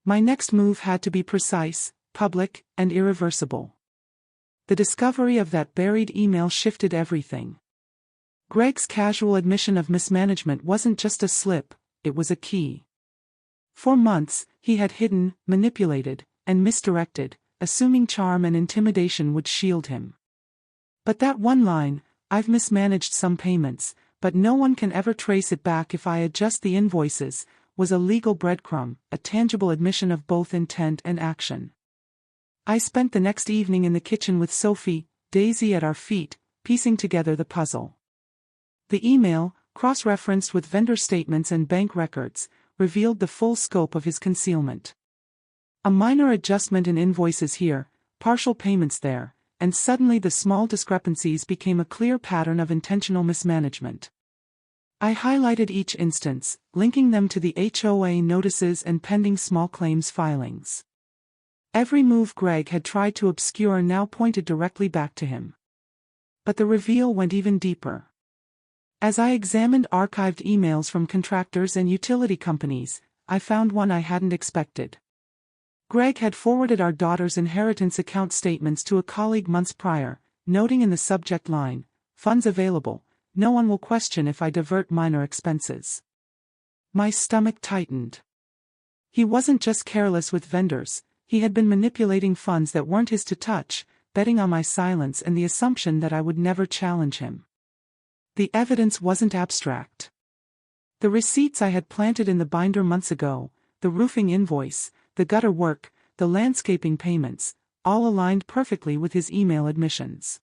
My next move had to be precise, public, and irreversible. The discovery of that buried email shifted everything. Greg's casual admission of mismanagement wasn't just a slip, it was a key. For months, he had hidden, manipulated, and misdirected, assuming charm and intimidation would shield him. But that one line, "I've mismanaged some payments, but no one can ever trace it back if I adjust the invoices," was a legal breadcrumb, a tangible admission of both intent and action. I spent the next evening in the kitchen with Sophie, Daisy at our feet, piecing together the puzzle. The email, cross-referenced with vendor statements and bank records, revealed the full scope of his concealment. A minor adjustment in invoices here, partial payments there, and suddenly the small discrepancies became a clear pattern of intentional mismanagement. I highlighted each instance, linking them to the HOA notices and pending small claims filings. Every move Greg had tried to obscure now pointed directly back to him. But the reveal went even deeper. As I examined archived emails from contractors and utility companies, I found one I hadn't expected. Greg had forwarded our daughter's inheritance account statements to a colleague months prior, noting in the subject line, "Funds available, no one will question if I divert minor expenses." My stomach tightened. He wasn't just careless with vendors, he had been manipulating funds that weren't his to touch, betting on my silence and the assumption that I would never challenge him. The evidence wasn't abstract. The receipts I had planted in the binder months ago, the roofing invoice, the gutter work, the landscaping payments, all aligned perfectly with his email admissions.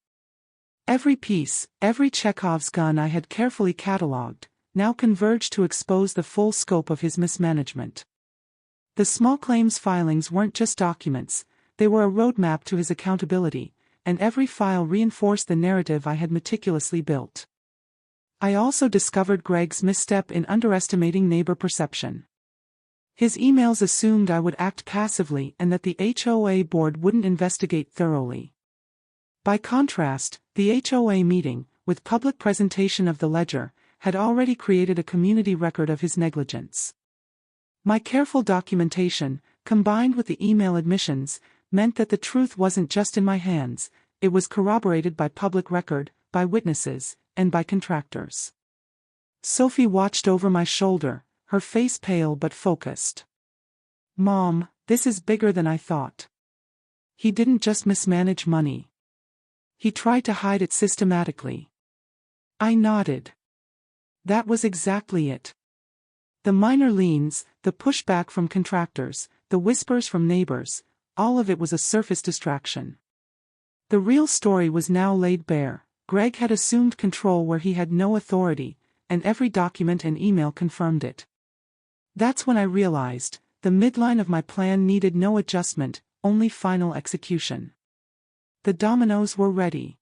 Every piece, every Chekhov's gun I had carefully catalogued, now converged to expose the full scope of his mismanagement. The small claims filings weren't just documents, they were a roadmap to his accountability, and every file reinforced the narrative I had meticulously built. I also discovered Greg's misstep in underestimating neighbor perception. His emails assumed I would act passively and that the HOA board wouldn't investigate thoroughly. By contrast, the HOA meeting, with public presentation of the ledger, had already created a community record of his negligence. My careful documentation, combined with the email admissions, meant that the truth wasn't just in my hands, it was corroborated by public record, by witnesses, and by contractors. Sophie watched over my shoulder, her face pale but focused. "Mom, this is bigger than I thought. He didn't just mismanage money. He tried to hide it systematically." I nodded. That was exactly it. The minor liens, the pushback from contractors, the whispers from neighbors, all of it was a surface distraction. The real story was now laid bare. Greg had assumed control where he had no authority, and every document and email confirmed it. That's when I realized, the midline of my plan needed no adjustment, only final execution. The dominoes were ready.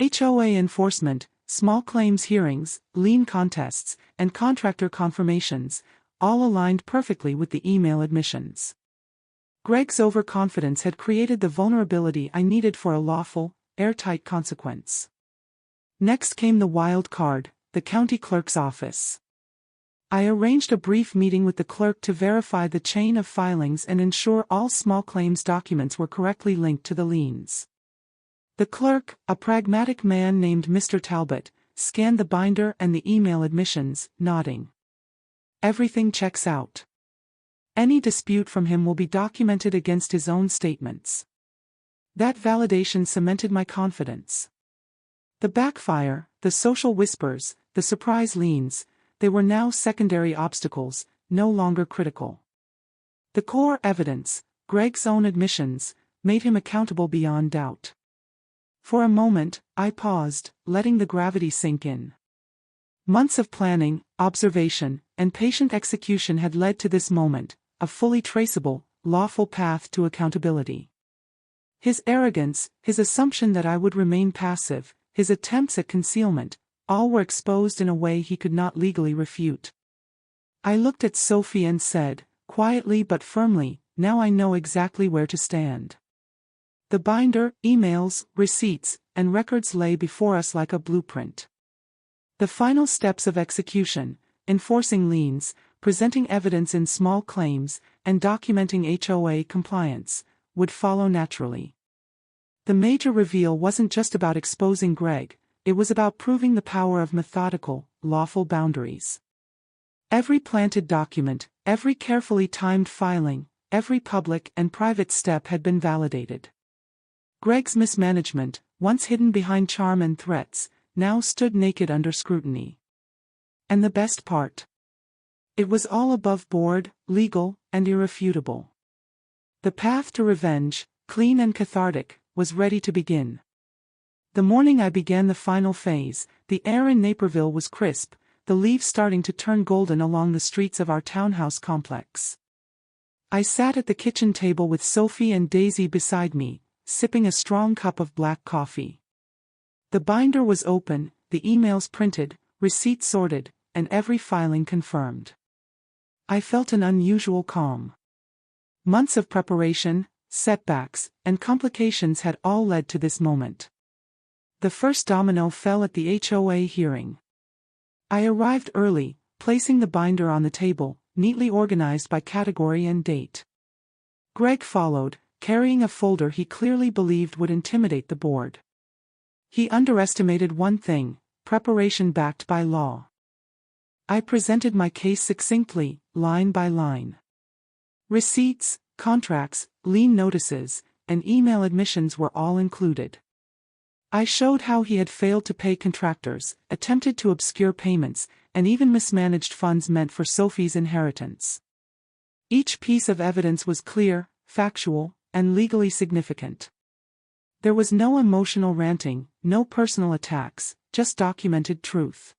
HOA enforcement, small claims hearings, lien contests, and contractor confirmations, all aligned perfectly with the email admissions. Greg's overconfidence had created the vulnerability I needed for a lawful, airtight consequence. Next came the wild card, the county clerk's office. I arranged a brief meeting with the clerk to verify the chain of filings and ensure all small claims documents were correctly linked to the liens. The clerk, a pragmatic man named Mr. Talbot, scanned the binder and the email admissions, nodding. "Everything checks out. Any dispute from him will be documented against his own statements." That validation cemented my confidence. The backfire, the social whispers, the surprise liens, they were now secondary obstacles, no longer critical. The core evidence, Greg's own admissions, made him accountable beyond doubt. For a moment, I paused, letting the gravity sink in. Months of planning, observation, and patient execution had led to this moment, a fully traceable, lawful path to accountability. His arrogance, his assumption that I would remain passive, his attempts at concealment, all were exposed in a way he could not legally refute. I looked at Sophie and said, quietly but firmly, "Now I know exactly where to stand." The binder, emails, receipts, and records lay before us like a blueprint. The final steps of execution, enforcing liens, presenting evidence in small claims, and documenting HOA compliance, would follow naturally. The major reveal wasn't just about exposing Greg, it was about proving the power of methodical, lawful boundaries. Every planted document, every carefully timed filing, every public and private step had been validated. Greg's mismanagement, once hidden behind charm and threats, now stood naked under scrutiny. And the best part? It was all above board, legal, and irrefutable. The path to revenge, clean and cathartic, was ready to begin. The morning I began the final phase, the air in Naperville was crisp, the leaves starting to turn golden along the streets of our townhouse complex. I sat at the kitchen table with Sophie and Daisy beside me, sipping a strong cup of black coffee. The binder was open, the emails printed, receipts sorted, and every filing confirmed. I felt an unusual calm. Months of preparation, setbacks, and complications had all led to this moment. The first domino fell at the HOA hearing. I arrived early, placing the binder on the table, neatly organized by category and date. Greg followed, carrying a folder he clearly believed would intimidate the board. He underestimated one thing: preparation backed by law. I presented my case succinctly, line by line. Receipts, contracts, lien notices, and email admissions were all included. I showed how he had failed to pay contractors, attempted to obscure payments, and even mismanaged funds meant for Sophie's inheritance. Each piece of evidence was clear, factual, and legally significant. There was no emotional ranting, no personal attacks, just documented truth.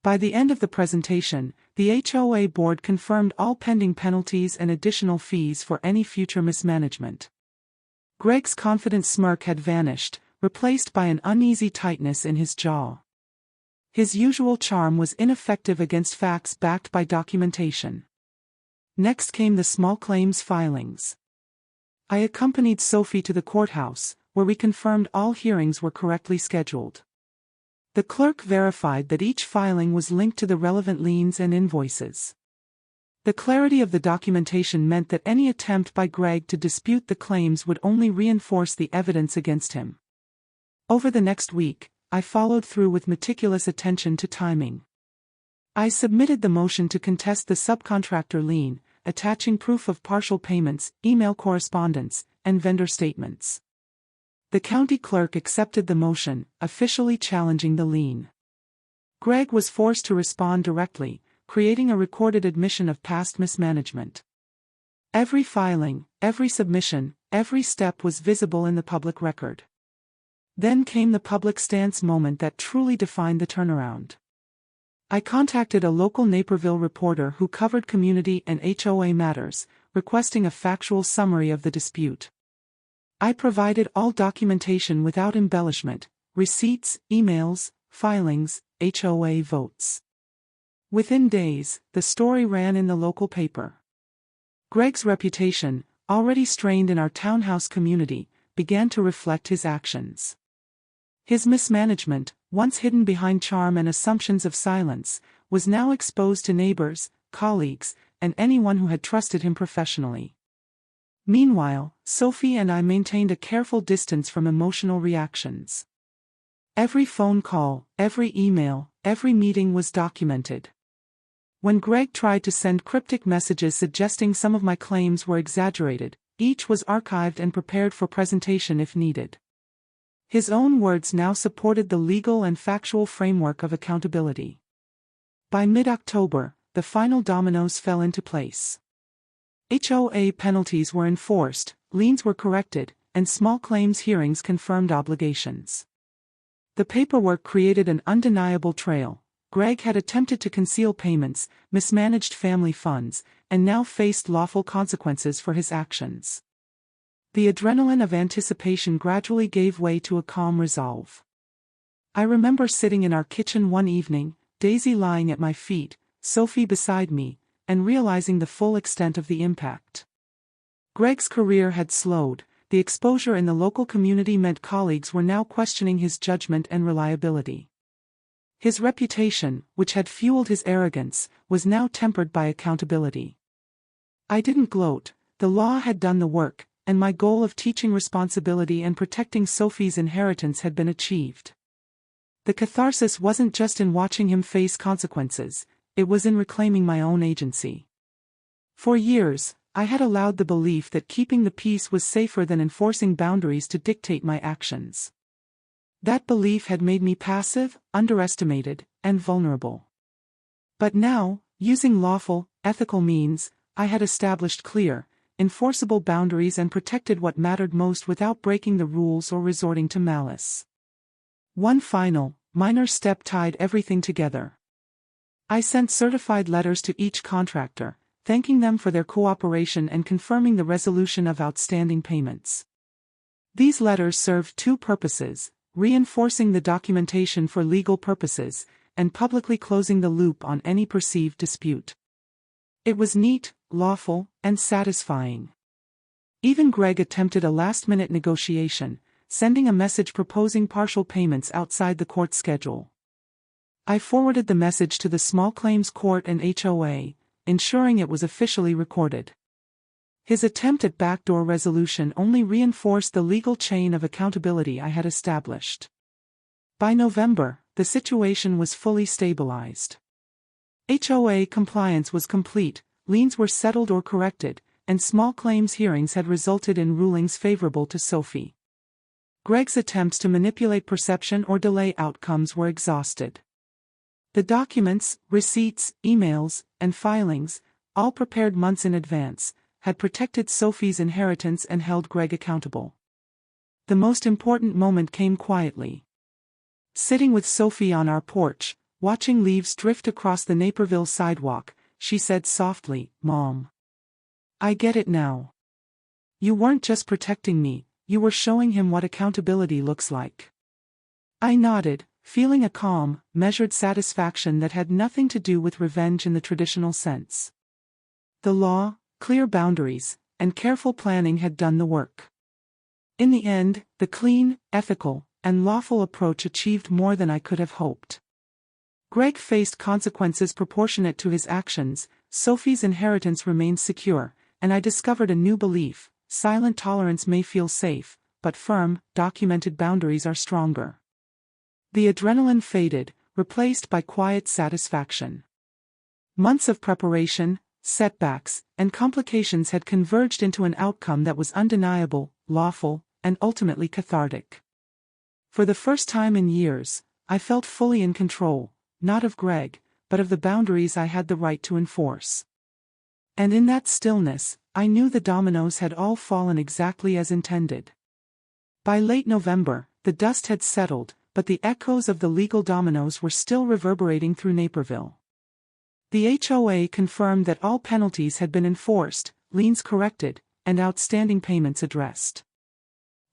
By the end of the presentation, the HOA board confirmed all pending penalties and additional fees for any future mismanagement. Greg's confident smirk had vanished, replaced by an uneasy tightness in his jaw. His usual charm was ineffective against facts backed by documentation. Next came the small claims filings. I accompanied Sophie to the courthouse, where we confirmed all hearings were correctly scheduled. The clerk verified that each filing was linked to the relevant liens and invoices. The clarity of the documentation meant that any attempt by Greg to dispute the claims would only reinforce the evidence against him. Over the next week, I followed through with meticulous attention to timing. I submitted the motion to contest the subcontractor lien, attaching proof of partial payments, email correspondence, and vendor statements. The county clerk accepted the motion, officially challenging the lien. Greg was forced to respond directly, creating a recorded admission of past mismanagement. Every filing, every submission, every step was visible in the public record. Then came the public stance moment that truly defined the turnaround. I contacted a local Naperville reporter who covered community and HOA matters, requesting a factual summary of the dispute. I provided all documentation without embellishment: receipts, emails, filings, HOA votes. Within days, the story ran in the local paper. Greg's reputation, already strained in our townhouse community, began to reflect his actions. His mismanagement, once hidden behind charm and assumptions of silence, was now exposed to neighbors, colleagues, and anyone who had trusted him professionally. Meanwhile, Sophie and I maintained a careful distance from emotional reactions. Every phone call, every email, every meeting was documented. When Greg tried to send cryptic messages suggesting some of my claims were exaggerated, each was archived and prepared for presentation if needed. His own words now supported the legal and factual framework of accountability. By mid-October, the final dominoes fell into place. HOA penalties were enforced, liens were corrected, and small claims hearings confirmed obligations. The paperwork created an undeniable trail. Greg had attempted to conceal payments, mismanaged family funds, and now faced lawful consequences for his actions. The adrenaline of anticipation gradually gave way to a calm resolve. I remember sitting in our kitchen one evening, Daisy lying at my feet, Sophie beside me, and realizing the full extent of the impact. Greg's career had slowed. The exposure in the local community meant colleagues were now questioning his judgment and reliability. His reputation, which had fueled his arrogance, was now tempered by accountability. I didn't gloat. The law had done the work, and my goal of teaching responsibility and protecting Sophie's inheritance had been achieved. The catharsis wasn't just in watching him face consequences, it was in reclaiming my own agency. For years, I had allowed the belief that keeping the peace was safer than enforcing boundaries to dictate my actions. That belief had made me passive, underestimated, and vulnerable. But now, using lawful, ethical means, I had established clear, enforceable boundaries and protected what mattered most without breaking the rules or resorting to malice. One final, minor step tied everything together. I sent certified letters to each contractor, thanking them for their cooperation and confirming the resolution of outstanding payments. These letters served two purposes: reinforcing the documentation for legal purposes, and publicly closing the loop on any perceived dispute. It was neat, lawful, and satisfying. Even Greg attempted a last-minute negotiation, sending a message proposing partial payments outside the court schedule. I forwarded the message to the Small Claims Court and HOA, ensuring it was officially recorded. His attempt at backdoor resolution only reinforced the legal chain of accountability I had established. By November, the situation was fully stabilized. HOA compliance was complete, liens were settled or corrected, and small claims hearings had resulted in rulings favorable to Sophie. Greg's attempts to manipulate perception or delay outcomes were exhausted. The documents, receipts, emails, and filings, all prepared months in advance, had protected Sophie's inheritance and held Greg accountable. The most important moment came quietly. Sitting with Sophie on our porch, watching leaves drift across the Naperville sidewalk, she said softly, "Mom, I get it now. You weren't just protecting me, you were showing him what accountability looks like." I nodded, feeling a calm, measured satisfaction that had nothing to do with revenge in the traditional sense. The law, clear boundaries, and careful planning had done the work. In the end, the clean, ethical, and lawful approach achieved more than I could have hoped. Greg faced consequences proportionate to his actions, Sophie's inheritance remained secure, and I discovered a new belief: silent tolerance may feel safe, but firm, documented boundaries are stronger. The adrenaline faded, replaced by quiet satisfaction. Months of preparation, setbacks, and complications had converged into an outcome that was undeniable, lawful, and ultimately cathartic. For the first time in years, I felt fully in control, not of Greg, but of the boundaries I had the right to enforce. And in that stillness, I knew the dominoes had all fallen exactly as intended. By late November, the dust had settled, but the echoes of the legal dominoes were still reverberating through Naperville. The HOA confirmed that all penalties had been enforced, liens corrected, and outstanding payments addressed.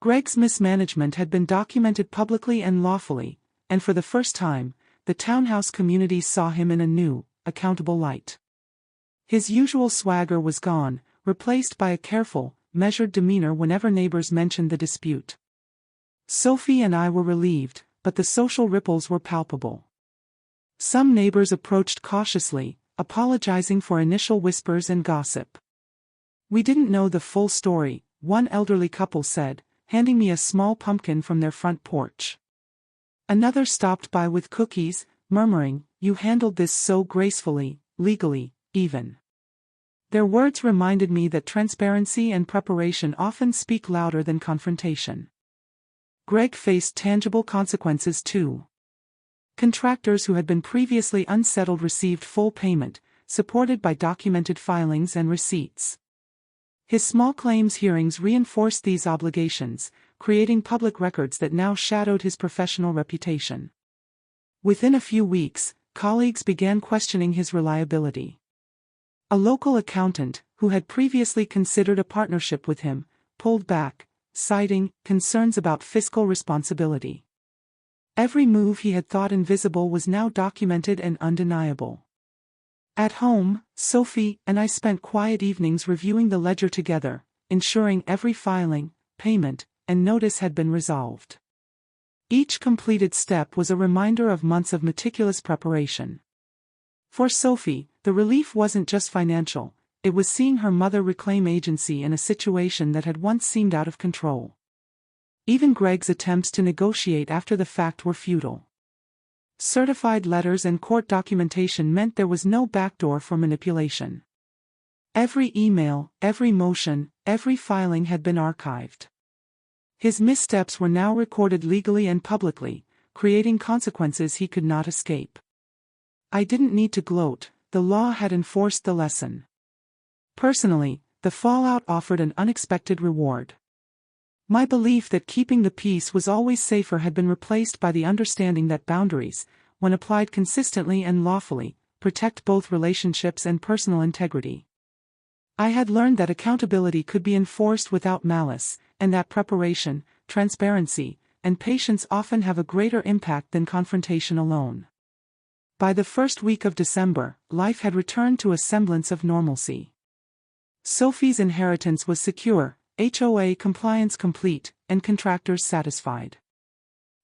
Greg's mismanagement had been documented publicly and lawfully, and for the first time, the townhouse community saw him in a new, accountable light. His usual swagger was gone, replaced by a careful, measured demeanor whenever neighbors mentioned the dispute. Sophie and I were relieved, but the social ripples were palpable. Some neighbors approached cautiously, apologizing for initial whispers and gossip. "We didn't know the full story," one elderly couple said, handing me a small pumpkin from their front porch. Another stopped by with cookies, murmuring, "You handled this so gracefully, legally, even." Their words reminded me that transparency and preparation often speak louder than confrontation. Greg faced tangible consequences too. Contractors who had been previously unsettled received full payment, supported by documented filings and receipts. His small claims hearings reinforced these obligations, creating public records that now shadowed his professional reputation. Within a few weeks, colleagues began questioning his reliability. A local accountant, who had previously considered a partnership with him, pulled back, citing concerns about fiscal responsibility. Every move he had thought invisible was now documented and undeniable. At home, Sophie and I spent quiet evenings reviewing the ledger together, ensuring every filing, payment, and notice had been resolved. Each completed step was a reminder of months of meticulous preparation. For Sophie, the relief wasn't just financial, it was seeing her mother reclaim agency in a situation that had once seemed out of control. Even Greg's attempts to negotiate after the fact were futile. Certified letters and court documentation meant there was no backdoor for manipulation. Every email, every motion, every filing had been archived. His missteps were now recorded legally and publicly, creating consequences he could not escape. I didn't need to gloat, the law had enforced the lesson. Personally, the fallout offered an unexpected reward. My belief that keeping the peace was always safer had been replaced by the understanding that boundaries, when applied consistently and lawfully, protect both relationships and personal integrity. I had learned that accountability could be enforced without malice, and that preparation, transparency, and patience often have a greater impact than confrontation alone. By the first week of December, life had returned to a semblance of normalcy. Sophie's inheritance was secure, HOA compliance complete, and contractors satisfied.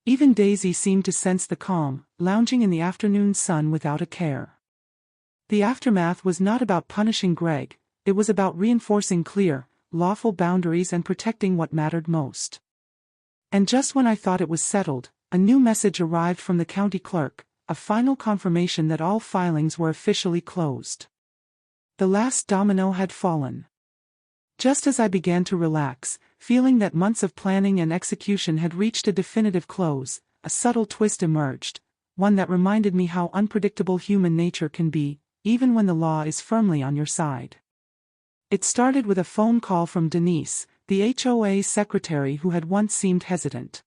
Even Daisy seemed to sense the calm, lounging in the afternoon sun without a care. The aftermath was not about punishing Greg, it was about reinforcing clear, lawful boundaries and protecting what mattered most. And just when I thought it was settled, a new message arrived from the county clerk, a final confirmation that all filings were officially closed. The last domino had fallen. Just as I began to relax, feeling that months of planning and execution had reached a definitive close, a subtle twist emerged, one that reminded me how unpredictable human nature can be, even when the law is firmly on your side. It started with a phone call from Denise, the HOA secretary who had once seemed hesitant.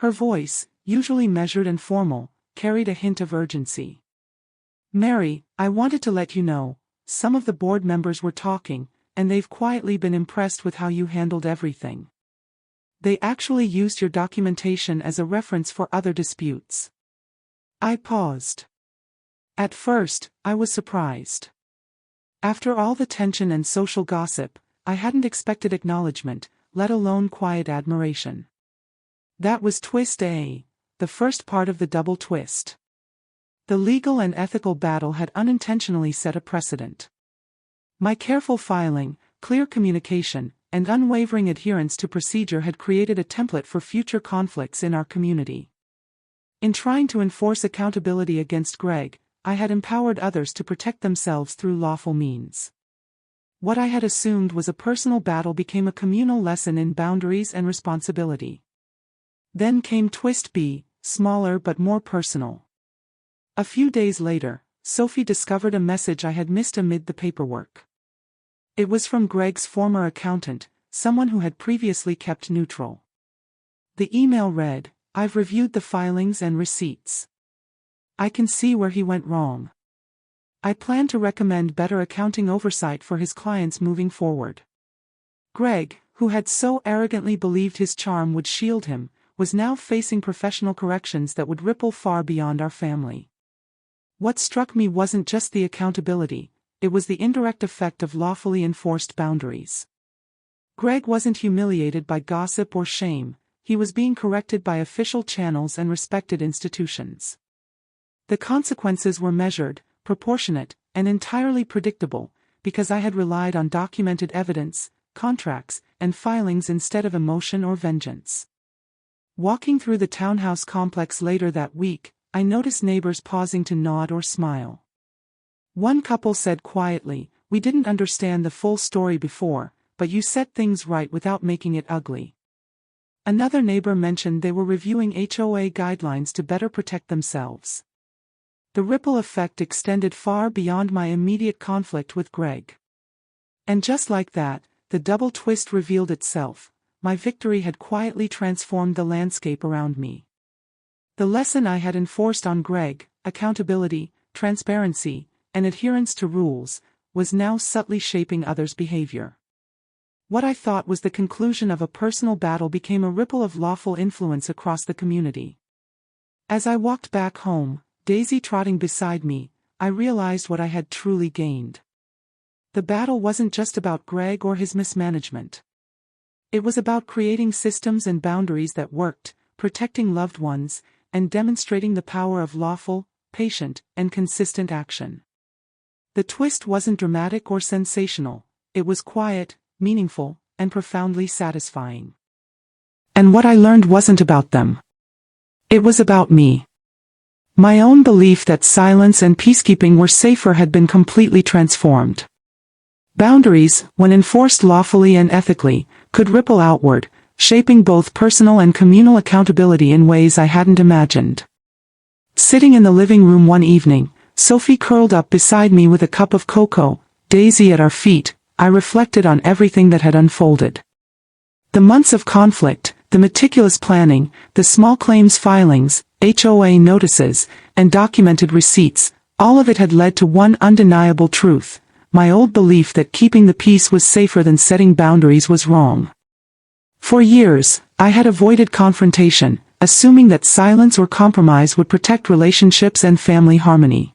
Her voice, usually measured and formal, carried a hint of urgency. "Mary, I wanted to let you know, some of the board members were talking, and they've quietly been impressed with how you handled everything. They actually used your documentation as a reference for other disputes." I paused. At first, I was surprised. After all the tension and social gossip, I hadn't expected acknowledgement, let alone quiet admiration. That was twist A, the first part of the double twist. The legal and ethical battle had unintentionally set a precedent. My careful filing, clear communication, and unwavering adherence to procedure had created a template for future conflicts in our community. In trying to enforce accountability against Greg, I had empowered others to protect themselves through lawful means. What I had assumed was a personal battle became a communal lesson in boundaries and responsibility. Then came twist B, smaller but more personal. A few days later, Sophie discovered a message I had missed amid the paperwork. It was from Greg's former accountant, someone who had previously kept neutral. The email read, "I've reviewed the filings and receipts. I can see where he went wrong. I plan to recommend better accounting oversight for his clients moving forward." Greg, who had so arrogantly believed his charm would shield him, was now facing professional corrections that would ripple far beyond our family. What struck me wasn't just the accountability, it was the indirect effect of lawfully enforced boundaries. Greg wasn't humiliated by gossip or shame, he was being corrected by official channels and respected institutions. The consequences were measured, proportionate, and entirely predictable, because I had relied on documented evidence, contracts, and filings instead of emotion or vengeance. Walking through the townhouse complex later that week, I noticed neighbors pausing to nod or smile. One couple said quietly, "We didn't understand the full story before, but you set things right without making it ugly." Another neighbor mentioned they were reviewing HOA guidelines to better protect themselves. The ripple effect extended far beyond my immediate conflict with Greg. And just like that, the double twist revealed itself. My victory had quietly transformed the landscape around me. The lesson I had enforced on Greg, accountability, transparency, and adherence to rules, was now subtly shaping others' behavior. What I thought was the conclusion of a personal battle became a ripple of lawful influence across the community. As I walked back home, Daisy trotting beside me, I realized what I had truly gained. The battle wasn't just about Greg or his mismanagement. It was about creating systems and boundaries that worked, protecting loved ones, and demonstrating the power of lawful, patient, and consistent action. The twist wasn't dramatic or sensational, it was quiet, meaningful, and profoundly satisfying. And what I learned wasn't about them. It was about me. My own belief that silence and peacekeeping were safer had been completely transformed. Boundaries, when enforced lawfully and ethically, could ripple outward, shaping both personal and communal accountability in ways I hadn't imagined. Sitting in the living room one evening, Sophie curled up beside me with a cup of cocoa, Daisy at our feet, I reflected on everything that had unfolded. The months of conflict, the meticulous planning, the small claims filings, HOA notices, and documented receipts, all of it had led to one undeniable truth. My old belief that keeping the peace was safer than setting boundaries was wrong. For years, I had avoided confrontation, assuming that silence or compromise would protect relationships and family harmony.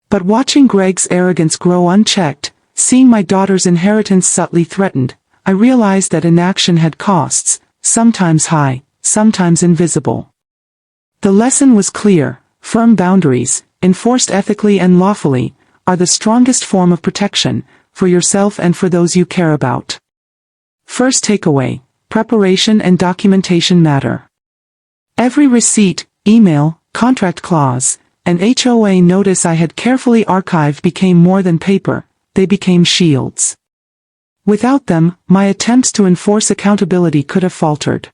But watching Greg's arrogance grow unchecked, seeing my daughter's inheritance subtly threatened, I realized that inaction had costs, sometimes high, sometimes invisible. The lesson was clear: firm boundaries, enforced ethically and lawfully, are the strongest form of protection, for yourself and for those you care about. First takeaway: preparation and documentation matter. Every receipt, email, contract clause, and HOA notice I had carefully archived became more than paper, they became shields. Without them, my attempts to enforce accountability could have faltered.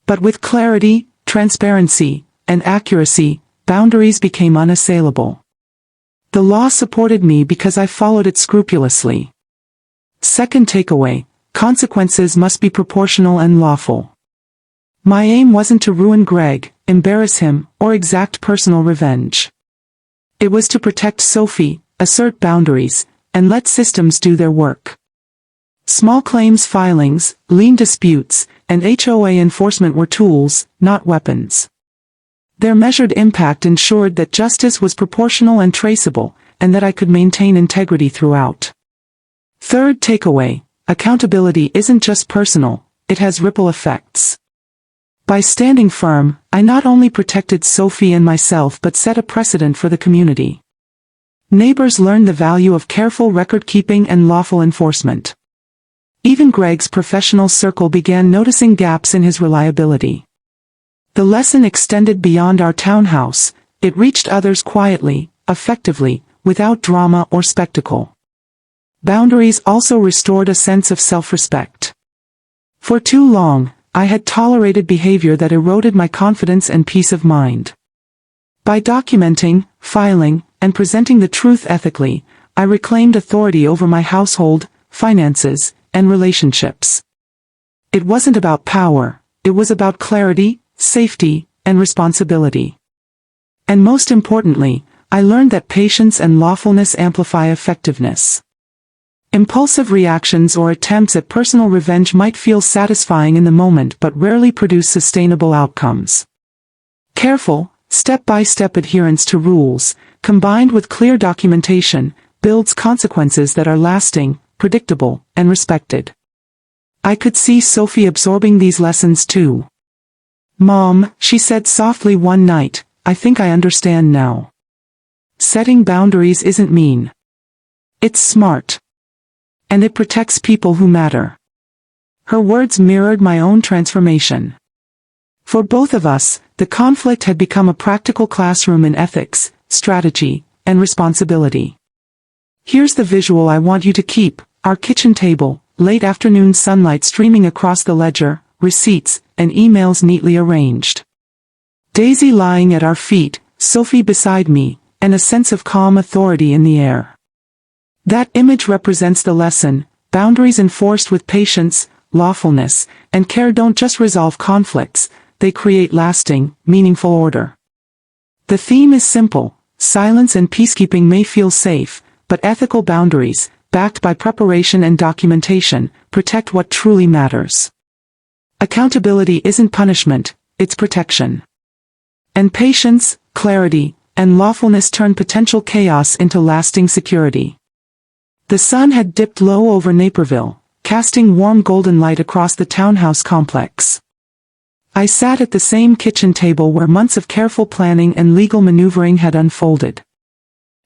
But with clarity, transparency, and accuracy, boundaries became unassailable. The law supported me because I followed it scrupulously. Second takeaway: consequences must be proportional and lawful. My aim wasn't to ruin Greg, embarrass him, or exact personal revenge. It was to protect Sophie, assert boundaries, and let systems do their work. Small claims filings, lien disputes, and HOA enforcement were tools, not weapons. Their measured impact ensured that justice was proportional and traceable, and that I could maintain integrity throughout. Third takeaway: accountability isn't just personal, it has ripple effects. By standing firm, I not only protected Sophie and myself but set a precedent for the community. Neighbors learned the value of careful record-keeping and lawful enforcement. Even Greg's professional circle began noticing gaps in his reliability. The lesson extended beyond our townhouse, it reached others quietly, effectively, without drama or spectacle. Boundaries also restored a sense of self-respect. For too long, I had tolerated behavior that eroded my confidence and peace of mind. By documenting, filing, and presenting the truth ethically, I reclaimed authority over my household, finances, and relationships. It wasn't about power, it was about clarity, safety, and responsibility. And most importantly, I learned that patience and lawfulness amplify effectiveness. Impulsive reactions or attempts at personal revenge might feel satisfying in the moment but rarely produce sustainable outcomes. Careful, step-by-step adherence to rules, combined with clear documentation, builds consequences that are lasting, predictable, and respected. I could see Sophie absorbing these lessons too. "Mom," she said softly one night, "I think I understand now. Setting boundaries isn't mean. It's smart. And it protects people who matter." Her words mirrored my own transformation. For both of us, the conflict had become a practical classroom in ethics, strategy, and responsibility. Here's the visual I want you to keep: our kitchen table, late afternoon sunlight streaming across the ledger, receipts, and emails neatly arranged. Daisy lying at our feet, Sophie beside me, and a sense of calm authority in the air. That image represents the lesson: boundaries enforced with patience, lawfulness, and care don't just resolve conflicts, they create lasting, meaningful order. The theme is simple: silence and peacekeeping may feel safe, but ethical boundaries, backed by preparation and documentation, protect what truly matters. Accountability isn't punishment, it's protection. And patience, clarity, and lawfulness turn potential chaos into lasting security. The sun had dipped low over Naperville, casting warm golden light across the townhouse complex. I sat at the same kitchen table where months of careful planning and legal maneuvering had unfolded.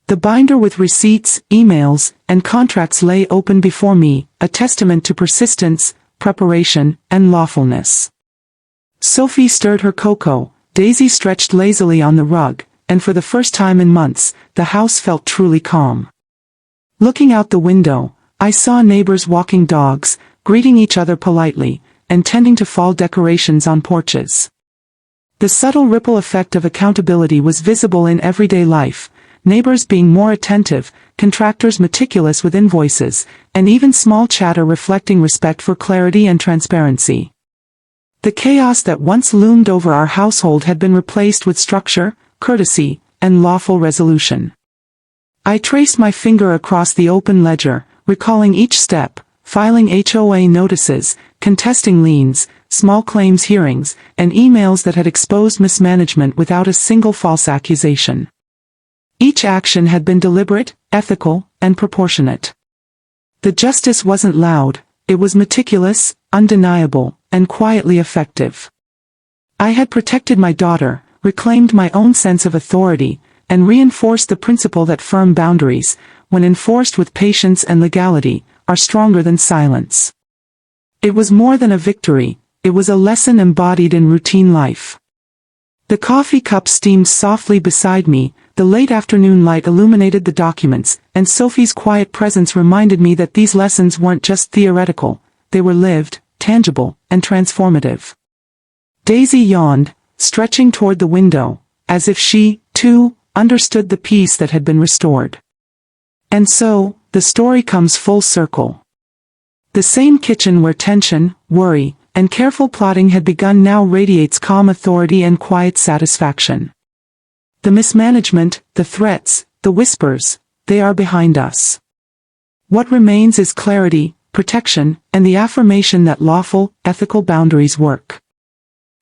The binder with receipts, emails, and contracts lay open before me, a testament to persistence, preparation, and lawfulness. Sophie stirred her cocoa, Daisy stretched lazily on the rug, and for the first time in months, the house felt truly calm. Looking out the window, I saw neighbors walking dogs, greeting each other politely, and tending to fall decorations on porches. The subtle ripple effect of accountability was visible in everyday life, neighbors being more attentive, contractors meticulous with invoices, and even small chatter reflecting respect for clarity and transparency. The chaos that once loomed over our household had been replaced with structure, courtesy, and lawful resolution. I traced my finger across the open ledger, recalling each step, filing HOA notices, contesting liens, small claims hearings, and emails that had exposed mismanagement without a single false accusation. Each action had been deliberate, ethical, and proportionate. The justice wasn't loud, it was meticulous, undeniable, and quietly effective. I had protected my daughter, reclaimed my own sense of authority, and reinforced the principle that firm boundaries, when enforced with patience and legality, are stronger than silence. It was more than a victory, it was a lesson embodied in routine life. The coffee cup steamed softly beside me, the late afternoon light illuminated the documents, and Sophie's quiet presence reminded me that these lessons weren't just theoretical, they were lived, tangible, and transformative. Daisy yawned, stretching toward the window, as if she, too, understood the peace that had been restored. And so, the story comes full circle. The same kitchen where tension, worry, and careful plotting had begun now radiates calm authority and quiet satisfaction. The mismanagement, the threats, the whispers, they are behind us. What remains is clarity, protection, and the affirmation that lawful, ethical boundaries work.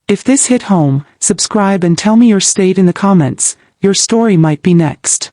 If this hit home, subscribe and tell me your state in the comments. Your story might be next.